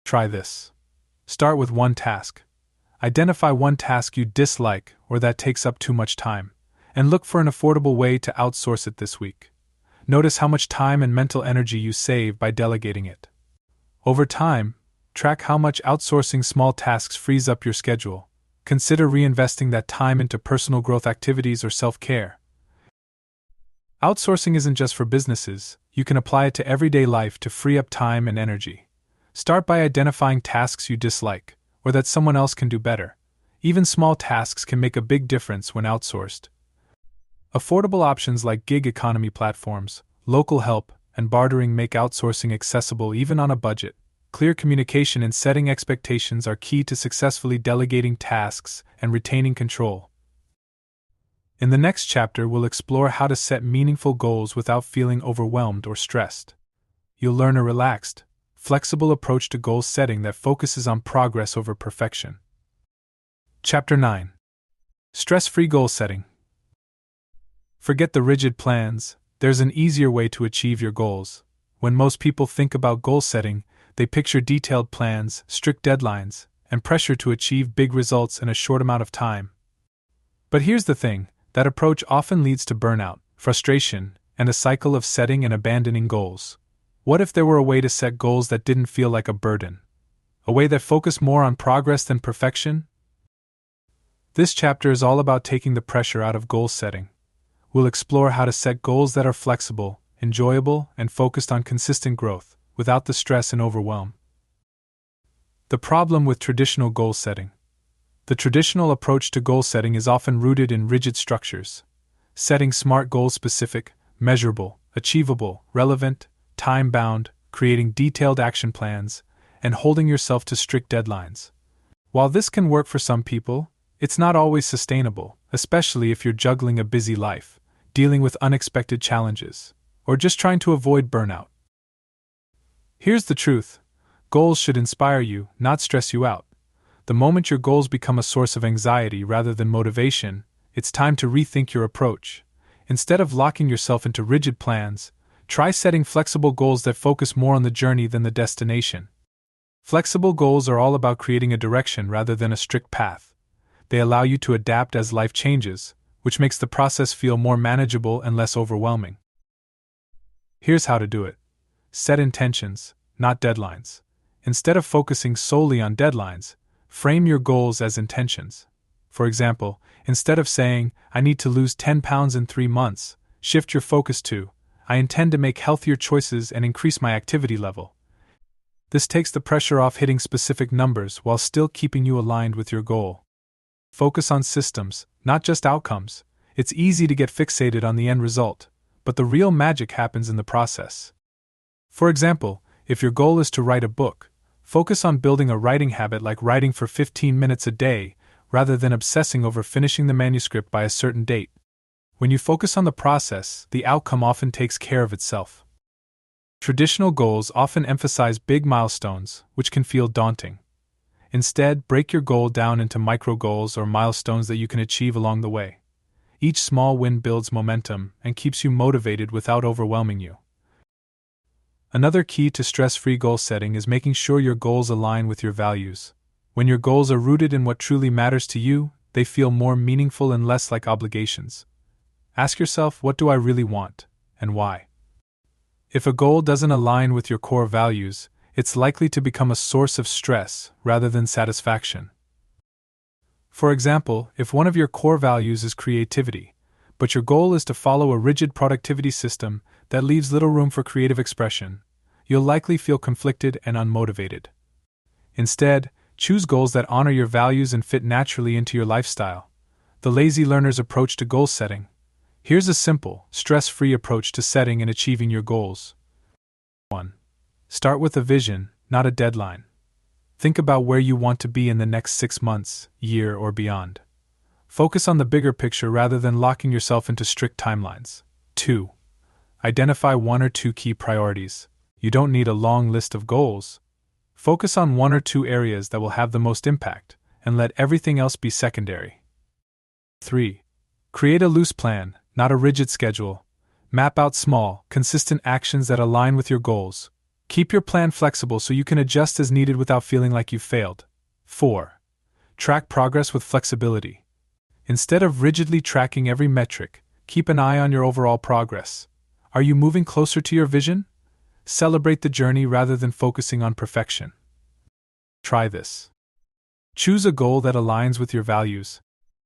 Try this. Start with one task. Identify one task you dislike or that takes up too much time, and look for an affordable way to outsource it this week. Notice how much time and mental energy you save by delegating it. Over time, track how much outsourcing small tasks frees up your schedule. Consider reinvesting that time into personal growth activities or self-care. Outsourcing isn't just for businesses, you can apply it to everyday life to free up time and energy. Start by identifying tasks you dislike, or that someone else can do better. Even small tasks can make a big difference when outsourced. Affordable options like gig economy platforms, local help, and bartering make outsourcing accessible even on a budget. Clear communication and setting expectations are key to successfully delegating tasks and retaining control. In the next chapter, we'll explore how to set meaningful goals without feeling overwhelmed or stressed. You'll learn a relaxed, flexible approach to goal setting that focuses on progress over perfection. Chapter 9. Stress-free goal setting. Forget the rigid plans, there's an easier way to achieve your goals. When most people think about goal setting, they picture detailed plans, strict deadlines, and pressure to achieve big results in a short amount of time. But here's the thing. That approach often leads to burnout, frustration, and a cycle of setting and abandoning goals. What if there were a way to set goals that didn't feel like a burden? A way that focused more on progress than perfection? This chapter is all about taking the pressure out of goal setting. We'll explore how to set goals that are flexible, enjoyable, and focused on consistent growth, without the stress and overwhelm. The problem with traditional goal setting. The traditional approach to goal setting is often rooted in rigid structures. Setting smart goals specific, measurable, achievable, relevant, time-bound, creating detailed action plans, and holding yourself to strict deadlines. While this can work for some people, it's not always sustainable, especially if you're juggling a busy life, dealing with unexpected challenges, or just trying to avoid burnout. Here's the truth. Goals should inspire you, not stress you out. The moment your goals become a source of anxiety rather than motivation, it's time to rethink your approach. Instead of locking yourself into rigid plans, try setting flexible goals that focus more on the journey than the destination. Flexible goals are all about creating a direction rather than a strict path. They allow you to adapt as life changes, which makes the process feel more manageable and less overwhelming. Here's how to do it. Set intentions, not deadlines. Instead of focusing solely on deadlines, frame your goals as intentions. For example, instead of saying, "I need to lose 10 pounds in 3 months," shift your focus to, "I intend to make healthier choices and increase my activity level." This takes the pressure off hitting specific numbers while still keeping you aligned with your goal. Focus on systems, not just outcomes. It's easy to get fixated on the end result, but the real magic happens in the process. For example, if your goal is to write a book, focus on building a writing habit like writing for 15 minutes a day, rather than obsessing over finishing the manuscript by a certain date. When you focus on the process, the outcome often takes care of itself. Traditional goals often emphasize big milestones, which can feel daunting. Instead, break your goal down into micro goals or milestones that you can achieve along the way. Each small win builds momentum and keeps you motivated without overwhelming you. Another key to stress-free goal setting is making sure your goals align with your values. When your goals are rooted in what truly matters to you, they feel more meaningful and less like obligations. Ask yourself, what do I really want, and why? If a goal doesn't align with your core values, it's likely to become a source of stress rather than satisfaction. For example, if one of your core values is creativity, but your goal is to follow a rigid productivity system, that leaves little room for creative expression, you'll likely feel conflicted and unmotivated. Instead, choose goals that honor your values and fit naturally into your lifestyle. The lazy learner's approach to goal setting. Here's a simple, stress-free approach to setting and achieving your goals. 1. Start with a vision, not a deadline. Think about where you want to be in the next 6 months, year, or beyond. Focus on the bigger picture rather than locking yourself into strict timelines. 2. Identify 1 or 2 key priorities. You don't need a long list of goals. Focus on 1 or 2 areas that will have the most impact, and let everything else be secondary. 3. Create a loose plan, not a rigid schedule. Map out small, consistent actions that align with your goals. Keep your plan flexible so you can adjust as needed without feeling like you've failed. 4. Track progress with flexibility. Instead of rigidly tracking every metric, keep an eye on your overall progress. Are you moving closer to your vision? Celebrate the journey rather than focusing on perfection. Try this. Choose a goal that aligns with your values.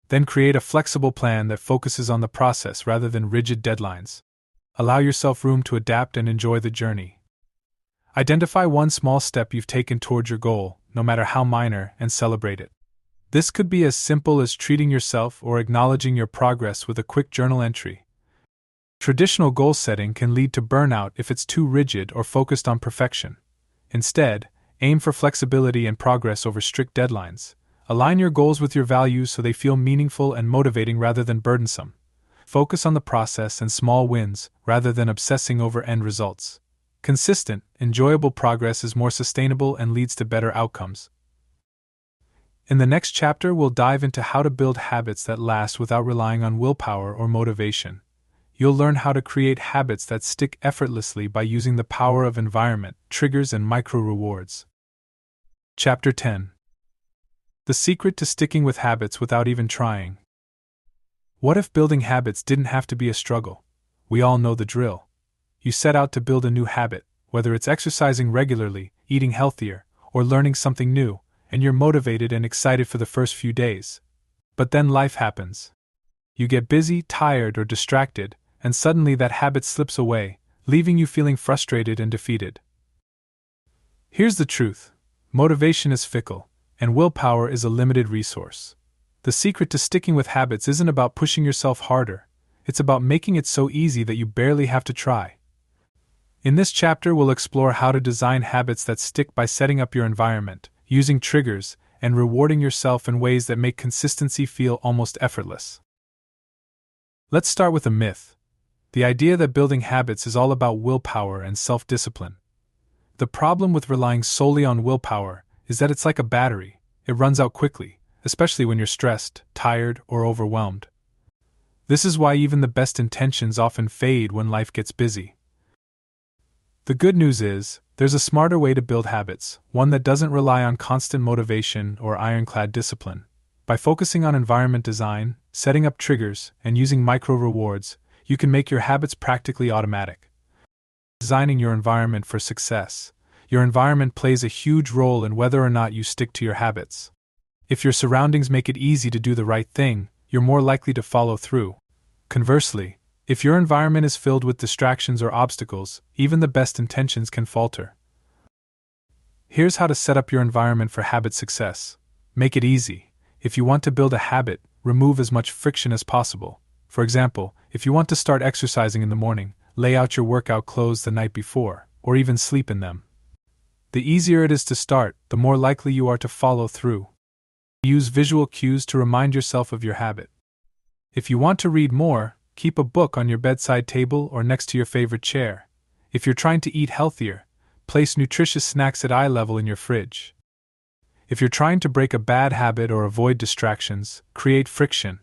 Then create a flexible plan that focuses on the process rather than rigid deadlines. Allow yourself room to adapt and enjoy the journey. Identify 1 small step you've taken toward your goal, no matter how minor, and celebrate it. This could be as simple as treating yourself or acknowledging your progress with a quick journal entry. Traditional goal setting can lead to burnout if it's too rigid or focused on perfection. Instead, aim for flexibility and progress over strict deadlines. Align your goals with your values so they feel meaningful and motivating rather than burdensome. Focus on the process and small wins rather than obsessing over end results. Consistent, enjoyable progress is more sustainable and leads to better outcomes. In the next chapter, we'll dive into how to build habits that last without relying on willpower or motivation. You'll learn how to create habits that stick effortlessly by using the power of environment, triggers, and micro-rewards. Chapter 10. The secret to sticking with habits without even trying. What if building habits didn't have to be a struggle? We all know the drill. You set out to build a new habit, whether it's exercising regularly, eating healthier, or learning something new, and you're motivated and excited for the first few days. But then life happens. You get busy, tired, or distracted, and suddenly that habit slips away, leaving you feeling frustrated and defeated. Here's the truth. Motivation is fickle, and willpower is a limited resource. The secret to sticking with habits isn't about pushing yourself harder, it's about making it so easy that you barely have to try. In this chapter, we'll explore how to design habits that stick by setting up your environment, using triggers, and rewarding yourself in ways that make consistency feel almost effortless. Let's start with a myth. The idea that building habits is all about willpower and self-discipline. The problem with relying solely on willpower is that it's like a battery. It runs out quickly, especially when you're stressed, tired, or overwhelmed. This is why even the best intentions often fade when life gets busy. The good news is, there's a smarter way to build habits, one that doesn't rely on constant motivation or ironclad discipline. By focusing on environment design, setting up triggers, and using micro-rewards, you can make your habits practically automatic. Designing your environment for success. Your environment plays a huge role in whether or not you stick to your habits. If your surroundings make it easy to do the right thing, you're more likely to follow through. Conversely, if your environment is filled with distractions or obstacles, even the best intentions can falter. Here's how to set up your environment for habit success. Make it easy. If you want to build a habit, remove as much friction as possible. For example, if you want to start exercising in the morning, lay out your workout clothes the night before, or even sleep in them. The easier it is to start, the more likely you are to follow through. Use visual cues to remind yourself of your habit. If you want to read more, keep a book on your bedside table or next to your favorite chair. If you're trying to eat healthier, place nutritious snacks at eye level in your fridge. If you're trying to break a bad habit or avoid distractions, create friction.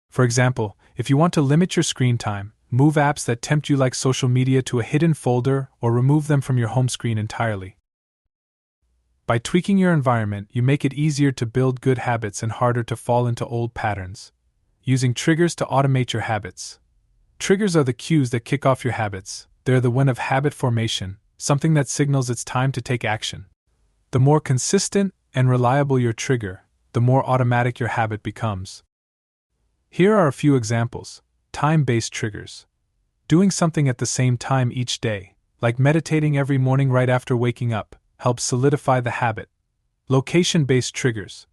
For example, if you want to limit your screen time, move apps that tempt you like social media to a hidden folder or remove them from your home screen entirely. By tweaking your environment, you make it easier to build good habits and harder to fall into old patterns. Using triggers to automate your habits. Triggers are the cues that kick off your habits. They're the when of habit formation, something that signals it's time to take action. The more consistent and reliable your trigger, the more automatic your habit becomes. Here are a few examples. Time-based triggers. Doing something at the same time each day, like meditating every morning right after waking up, helps solidify the habit. Location-based triggers.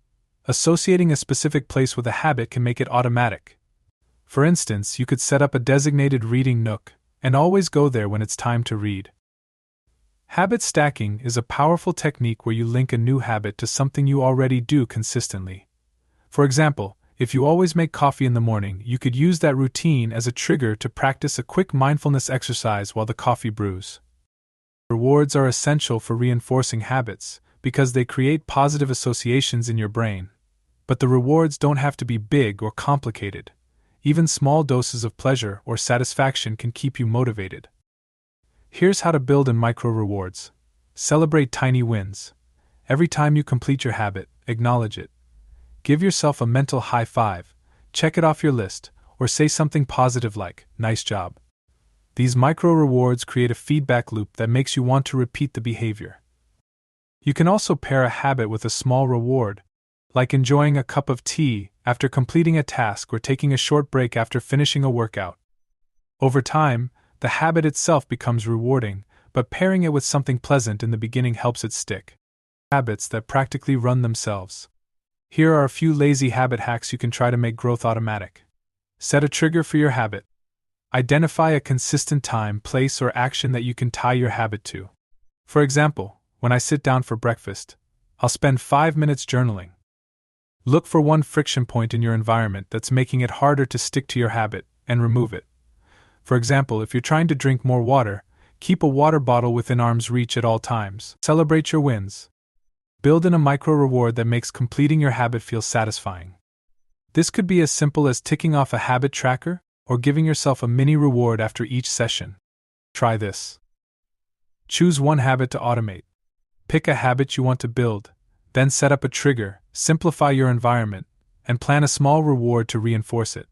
Associating a specific place with a habit can make it automatic. For instance, you could set up a designated reading nook and always go there when it's time to read. Habit stacking is a powerful technique where you link a new habit to something you already do consistently. For example, if you always make coffee in the morning, you could use that routine as a trigger to practice a quick mindfulness exercise while the coffee brews. Rewards are essential for reinforcing habits because they create positive associations in your brain. But the rewards don't have to be big or complicated. Even small doses of pleasure or satisfaction can keep you motivated. Here's how to build in micro rewards. Celebrate tiny wins. Every time you complete your habit, acknowledge it. Give yourself a mental high five, check it off your list, or say something positive like, "Nice job." These micro rewards create a feedback loop that makes you want to repeat the behavior. You can also pair a habit with a small reward, like enjoying a cup of tea after completing a task or taking a short break after finishing a workout. Over time, the habit itself becomes rewarding, but pairing it with something pleasant in the beginning helps it stick. Habits that practically run themselves. Here are a few lazy habit hacks you can try to make growth automatic. Set a trigger for your habit. Identify a consistent time, place, or action that you can tie your habit to. For example, when I sit down for breakfast, I'll spend 5 minutes journaling. Look for one friction point in your environment that's making it harder to stick to your habit, and remove it. For example, if you're trying to drink more water, keep a water bottle within arm's reach at all times. Celebrate your wins. Build in a micro reward that makes completing your habit feel satisfying. This could be as simple as ticking off a habit tracker or giving yourself a mini reward after each session. Try this. Choose one habit to automate. Pick a habit you want to build, then set up a trigger, simplify your environment, and plan a small reward to reinforce it.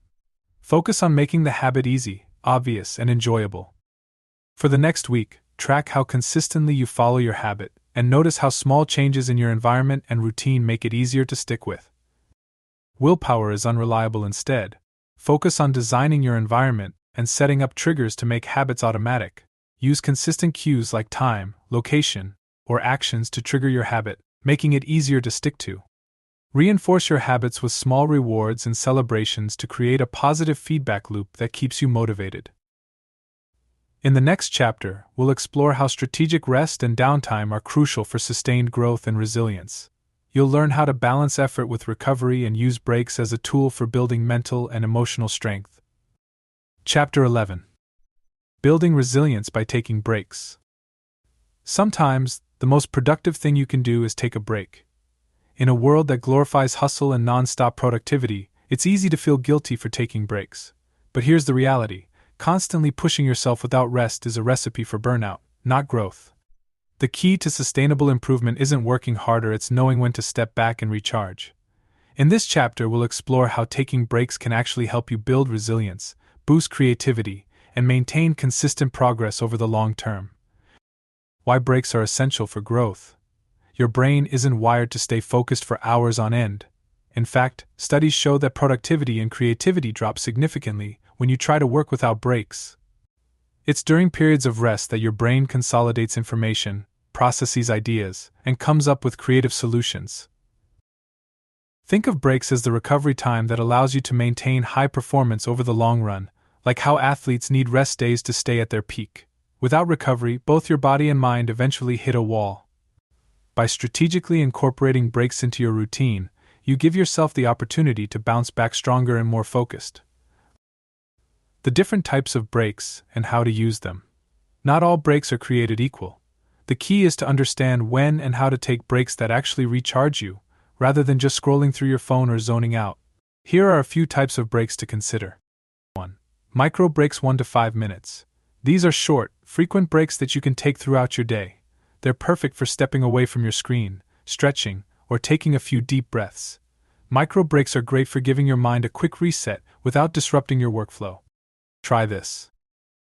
Focus on making the habit easy, obvious, and enjoyable. For the next week, track how consistently you follow your habit, and notice how small changes in your environment and routine make it easier to stick with. Willpower is unreliable instead. Focus on designing your environment and setting up triggers to make habits automatic. Use consistent cues like time, location, or actions to trigger your habit, making it easier to stick to. Reinforce your habits with small rewards and celebrations to create a positive feedback loop that keeps you motivated. In the next chapter, we'll explore how strategic rest and downtime are crucial for sustained growth and resilience. You'll learn how to balance effort with recovery and use breaks as a tool for building mental and emotional strength. Chapter 11. Building resilience by taking breaks. Sometimes, the most productive thing you can do is take a break. In a world that glorifies hustle and non-stop productivity, it's easy to feel guilty for taking breaks. But here's the reality. Constantly pushing yourself without rest is a recipe for burnout, not growth. The key to sustainable improvement isn't working harder, it's knowing when to step back and recharge. In this chapter, we'll explore how taking breaks can actually help you build resilience, boost creativity, and maintain consistent progress over the long term. Why breaks are essential for growth. Your brain isn't wired to stay focused for hours on end. In fact, studies show that productivity and creativity drop significantly when you try to work without breaks. It's during periods of rest that your brain consolidates information, processes ideas, and comes up with creative solutions. Think of breaks as the recovery time that allows you to maintain high performance over the long run, like how athletes need rest days to stay at their peak. Without recovery, both your body and mind eventually hit a wall. By strategically incorporating breaks into your routine, you give yourself the opportunity to bounce back stronger and more focused. The different types of breaks and how to use them. Not all breaks are created equal. The key is to understand when and how to take breaks that actually recharge you, rather than just scrolling through your phone or zoning out. Here are a few types of breaks to consider. 1. Micro breaks 1 to 5 minutes. These are short, frequent breaks that you can take throughout your day. They're perfect for stepping away from your screen, stretching, or taking a few deep breaths. Micro breaks are great for giving your mind a quick reset without disrupting your workflow. Try this.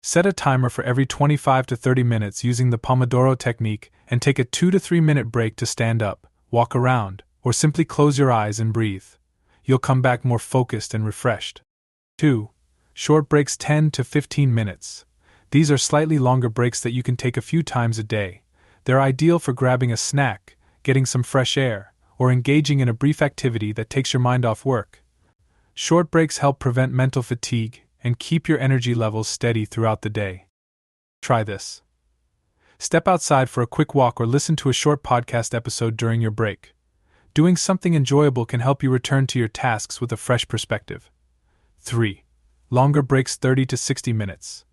Set a timer for every 25 to 30 minutes using the Pomodoro technique and take a 2 to 3 minute break to stand up, walk around, or simply close your eyes and breathe. You'll come back more focused and refreshed. 2. Short breaks 10 to 15 minutes. These are slightly longer breaks that you can take a few times a day. They're ideal for grabbing a snack, getting some fresh air, or engaging in a brief activity that takes your mind off work. Short breaks help prevent mental fatigue and keep your energy levels steady throughout the day. Try this. Step outside for a quick walk or listen to a short podcast episode during your break. Doing something enjoyable can help you return to your tasks with a fresh perspective. 3. Longer breaks 30 to 60 minutes.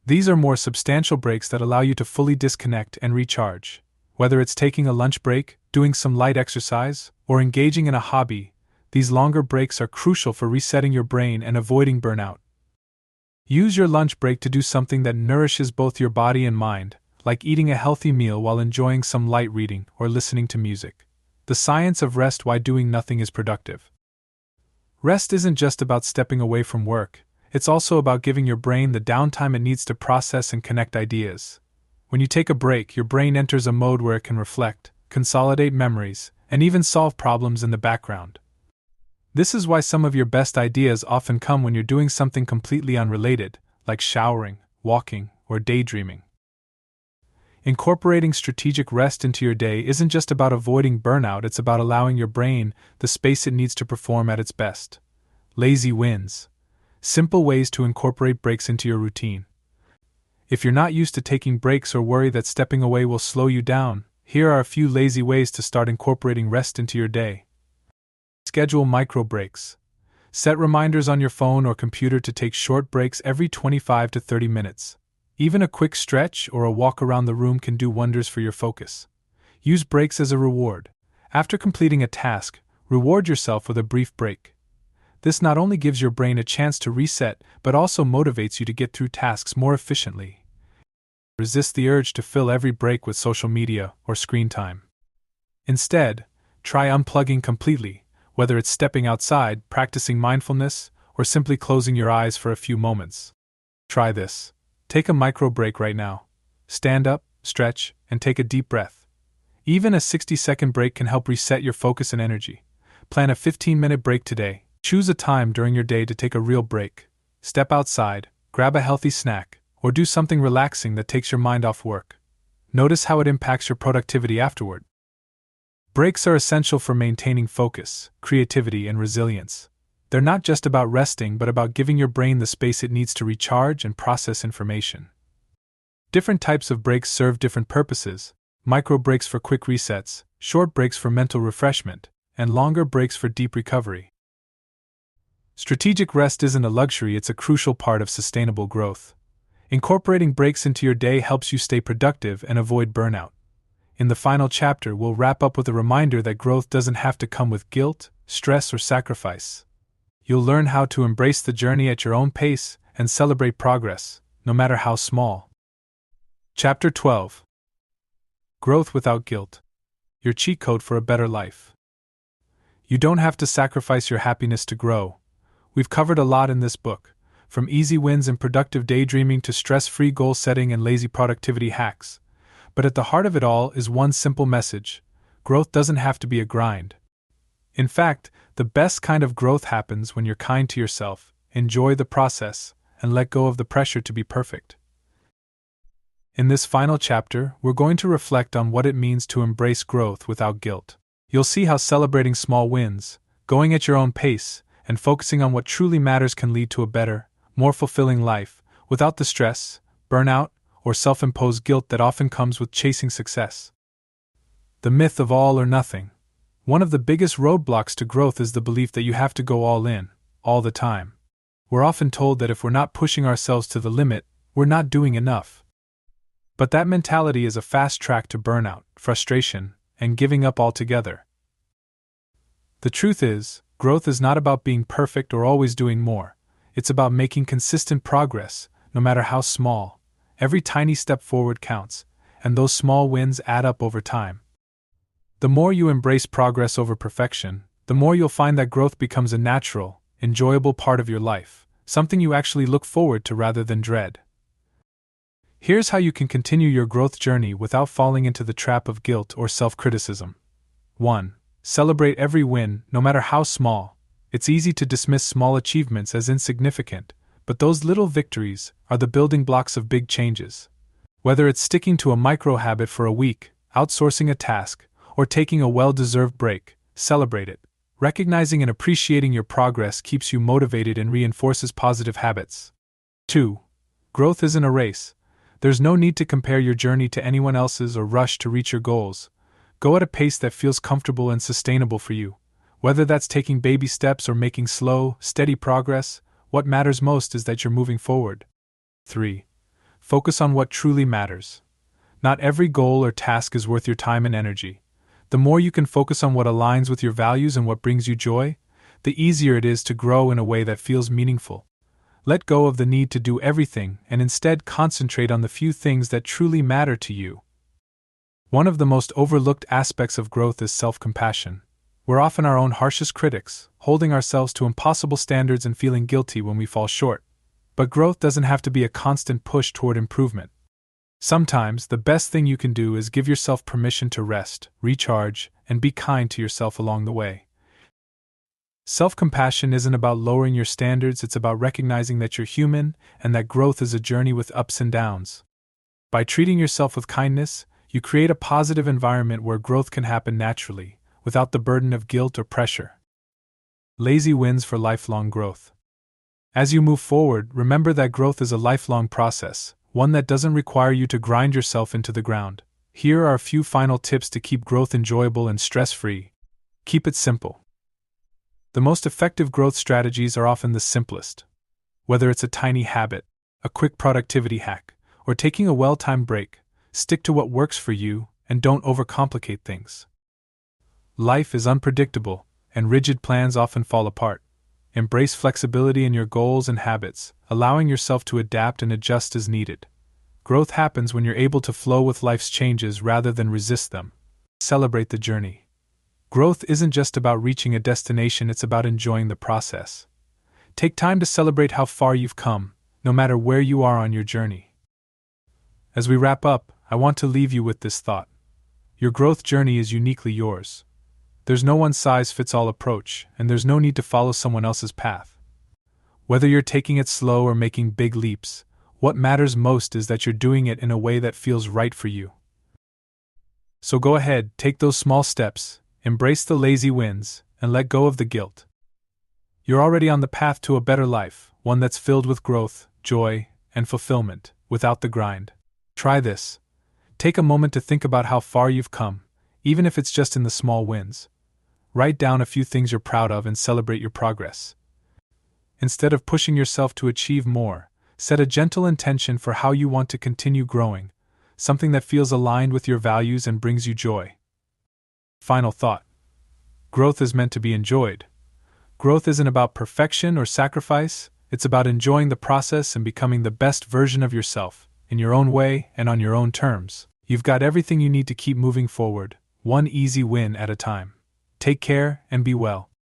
These are more substantial breaks that allow you to fully disconnect and recharge. Whether it's taking a lunch break, doing some light exercise, or engaging in a hobby, these longer breaks are crucial for resetting your brain and avoiding burnout. Use your lunch break to do something that nourishes both your body and mind, like eating a healthy meal while enjoying some light reading or listening to music. The science of rest while doing nothing is productive. Rest isn't just about stepping away from work, it's also about giving your brain the downtime it needs to process and connect ideas. When you take a break, your brain enters a mode where it can reflect, consolidate memories, and even solve problems in the background. This is why some of your best ideas often come when you're doing something completely unrelated, like showering, walking, or daydreaming. Incorporating strategic rest into your day isn't just about avoiding burnout, it's about allowing your brain the space it needs to perform at its best. Lazy wins. Simple ways to incorporate breaks into your routine. If you're not used to taking breaks or worry that stepping away will slow you down, here are a few lazy ways to start incorporating rest into your day. Schedule micro breaks. Set reminders on your phone or computer to take short breaks every 25 to 30 minutes. Even a quick stretch or a walk around the room can do wonders for your focus. Use breaks as a reward. After completing a task, reward yourself with a brief break. This not only gives your brain a chance to reset, but also motivates you to get through tasks more efficiently. Resist the urge to fill every break with social media or screen time. Instead, try unplugging completely, whether it's stepping outside, practicing mindfulness, or simply closing your eyes for a few moments. Try this. Take a micro break right now. Stand up, stretch, and take a deep breath. Even a 60-second break can help reset your focus and energy. Plan a 15-minute break today. Choose a time during your day to take a real break. Step outside, grab a healthy snack, or do something relaxing that takes your mind off work. Notice how it impacts your productivity afterward. Breaks are essential for maintaining focus, creativity, and resilience. They're not just about resting, but about giving your brain the space it needs to recharge and process information. Different types of breaks serve different purposes: micro breaks for quick resets, short breaks for mental refreshment, and longer breaks for deep recovery. Strategic rest isn't a luxury, it's a crucial part of sustainable growth. Incorporating breaks into your day helps you stay productive and avoid burnout. In the final chapter, we'll wrap up with a reminder that growth doesn't have to come with guilt, stress, or sacrifice. You'll learn how to embrace the journey at your own pace and celebrate progress, no matter how small. Chapter 12. Growth without guilt. Your cheat code for a better life. You don't have to sacrifice your happiness to grow. We've covered a lot in this book, from easy wins and productive daydreaming to stress-free goal setting and lazy productivity hacks. But at the heart of it all is one simple message: growth doesn't have to be a grind. In fact, the best kind of growth happens when you're kind to yourself, enjoy the process, and let go of the pressure to be perfect. In this final chapter, we're going to reflect on what it means to embrace growth without guilt. You'll see how celebrating small wins, going at your own pace, and focusing on what truly matters can lead to a better, more fulfilling life, without the stress, burnout, or self-imposed guilt that often comes with chasing success. The myth of all or nothing. One of the biggest roadblocks to growth is the belief that you have to go all in, all the time. We're often told that if we're not pushing ourselves to the limit, we're not doing enough. But that mentality is a fast track to burnout, frustration, and giving up altogether. The truth is, growth is not about being perfect or always doing more. It's about making consistent progress, no matter how small. Every tiny step forward counts, and those small wins add up over time. The more you embrace progress over perfection, the more you'll find that growth becomes a natural, enjoyable part of your life, something you actually look forward to rather than dread. Here's how you can continue your growth journey without falling into the trap of guilt or self-criticism. 1. Celebrate every win, no matter how small. It's easy to dismiss small achievements as insignificant, but those little victories are the building blocks of big changes. Whether it's sticking to a micro habit for a week, outsourcing a task, or taking a well-deserved break, celebrate it. Recognizing and appreciating your progress keeps you motivated and reinforces positive habits. 2. Growth isn't a race. There's no need to compare your journey to anyone else's or rush to reach your goals. Go at a pace that feels comfortable and sustainable for you. Whether that's taking baby steps or making slow, steady progress, what matters most is that you're moving forward. 3. Focus on what truly matters. Not every goal or task is worth your time and energy. The more you can focus on what aligns with your values and what brings you joy, the easier it is to grow in a way that feels meaningful. Let go of the need to do everything and instead concentrate on the few things that truly matter to you. One of the most overlooked aspects of growth is self-compassion. We're often our own harshest critics, holding ourselves to impossible standards and feeling guilty when we fall short. But growth doesn't have to be a constant push toward improvement. Sometimes, the best thing you can do is give yourself permission to rest, recharge, and be kind to yourself along the way. Self-compassion isn't about lowering your standards, it's about recognizing that you're human and that growth is a journey with ups and downs. By treating yourself with kindness, you create a positive environment where growth can happen naturally, without the burden of guilt or pressure. Lazy wins for lifelong growth. As you move forward, remember that growth is a lifelong process, one that doesn't require you to grind yourself into the ground. Here are a few final tips to keep growth enjoyable and stress-free. Keep it simple. The most effective growth strategies are often the simplest. Whether it's a tiny habit, a quick productivity hack, or taking a well-timed break, stick to what works for you and don't overcomplicate things. Life is unpredictable, and rigid plans often fall apart. Embrace flexibility in your goals and habits, allowing yourself to adapt and adjust as needed. Growth happens when you're able to flow with life's changes rather than resist them. Celebrate the journey. Growth isn't just about reaching a destination, it's about enjoying the process. Take time to celebrate how far you've come, no matter where you are on your journey. As we wrap up, I want to leave you with this thought. Your growth journey is uniquely yours. There's no one-size-fits-all approach, and there's no need to follow someone else's path. Whether you're taking it slow or making big leaps, what matters most is that you're doing it in a way that feels right for you. So go ahead, take those small steps, embrace the lazy wins, and let go of the guilt. You're already on the path to a better life, one that's filled with growth, joy, and fulfillment, without the grind. Try this. Take a moment to think about how far you've come, even if it's just in the small wins. Write down a few things you're proud of and celebrate your progress. Instead of pushing yourself to achieve more, set a gentle intention for how you want to continue growing, something that feels aligned with your values and brings you joy. Final thought. Growth is meant to be enjoyed. Growth isn't about perfection or sacrifice, it's about enjoying the process and becoming the best version of yourself, in your own way and on your own terms. You've got everything you need to keep moving forward, one easy win at a time. Take care and be well.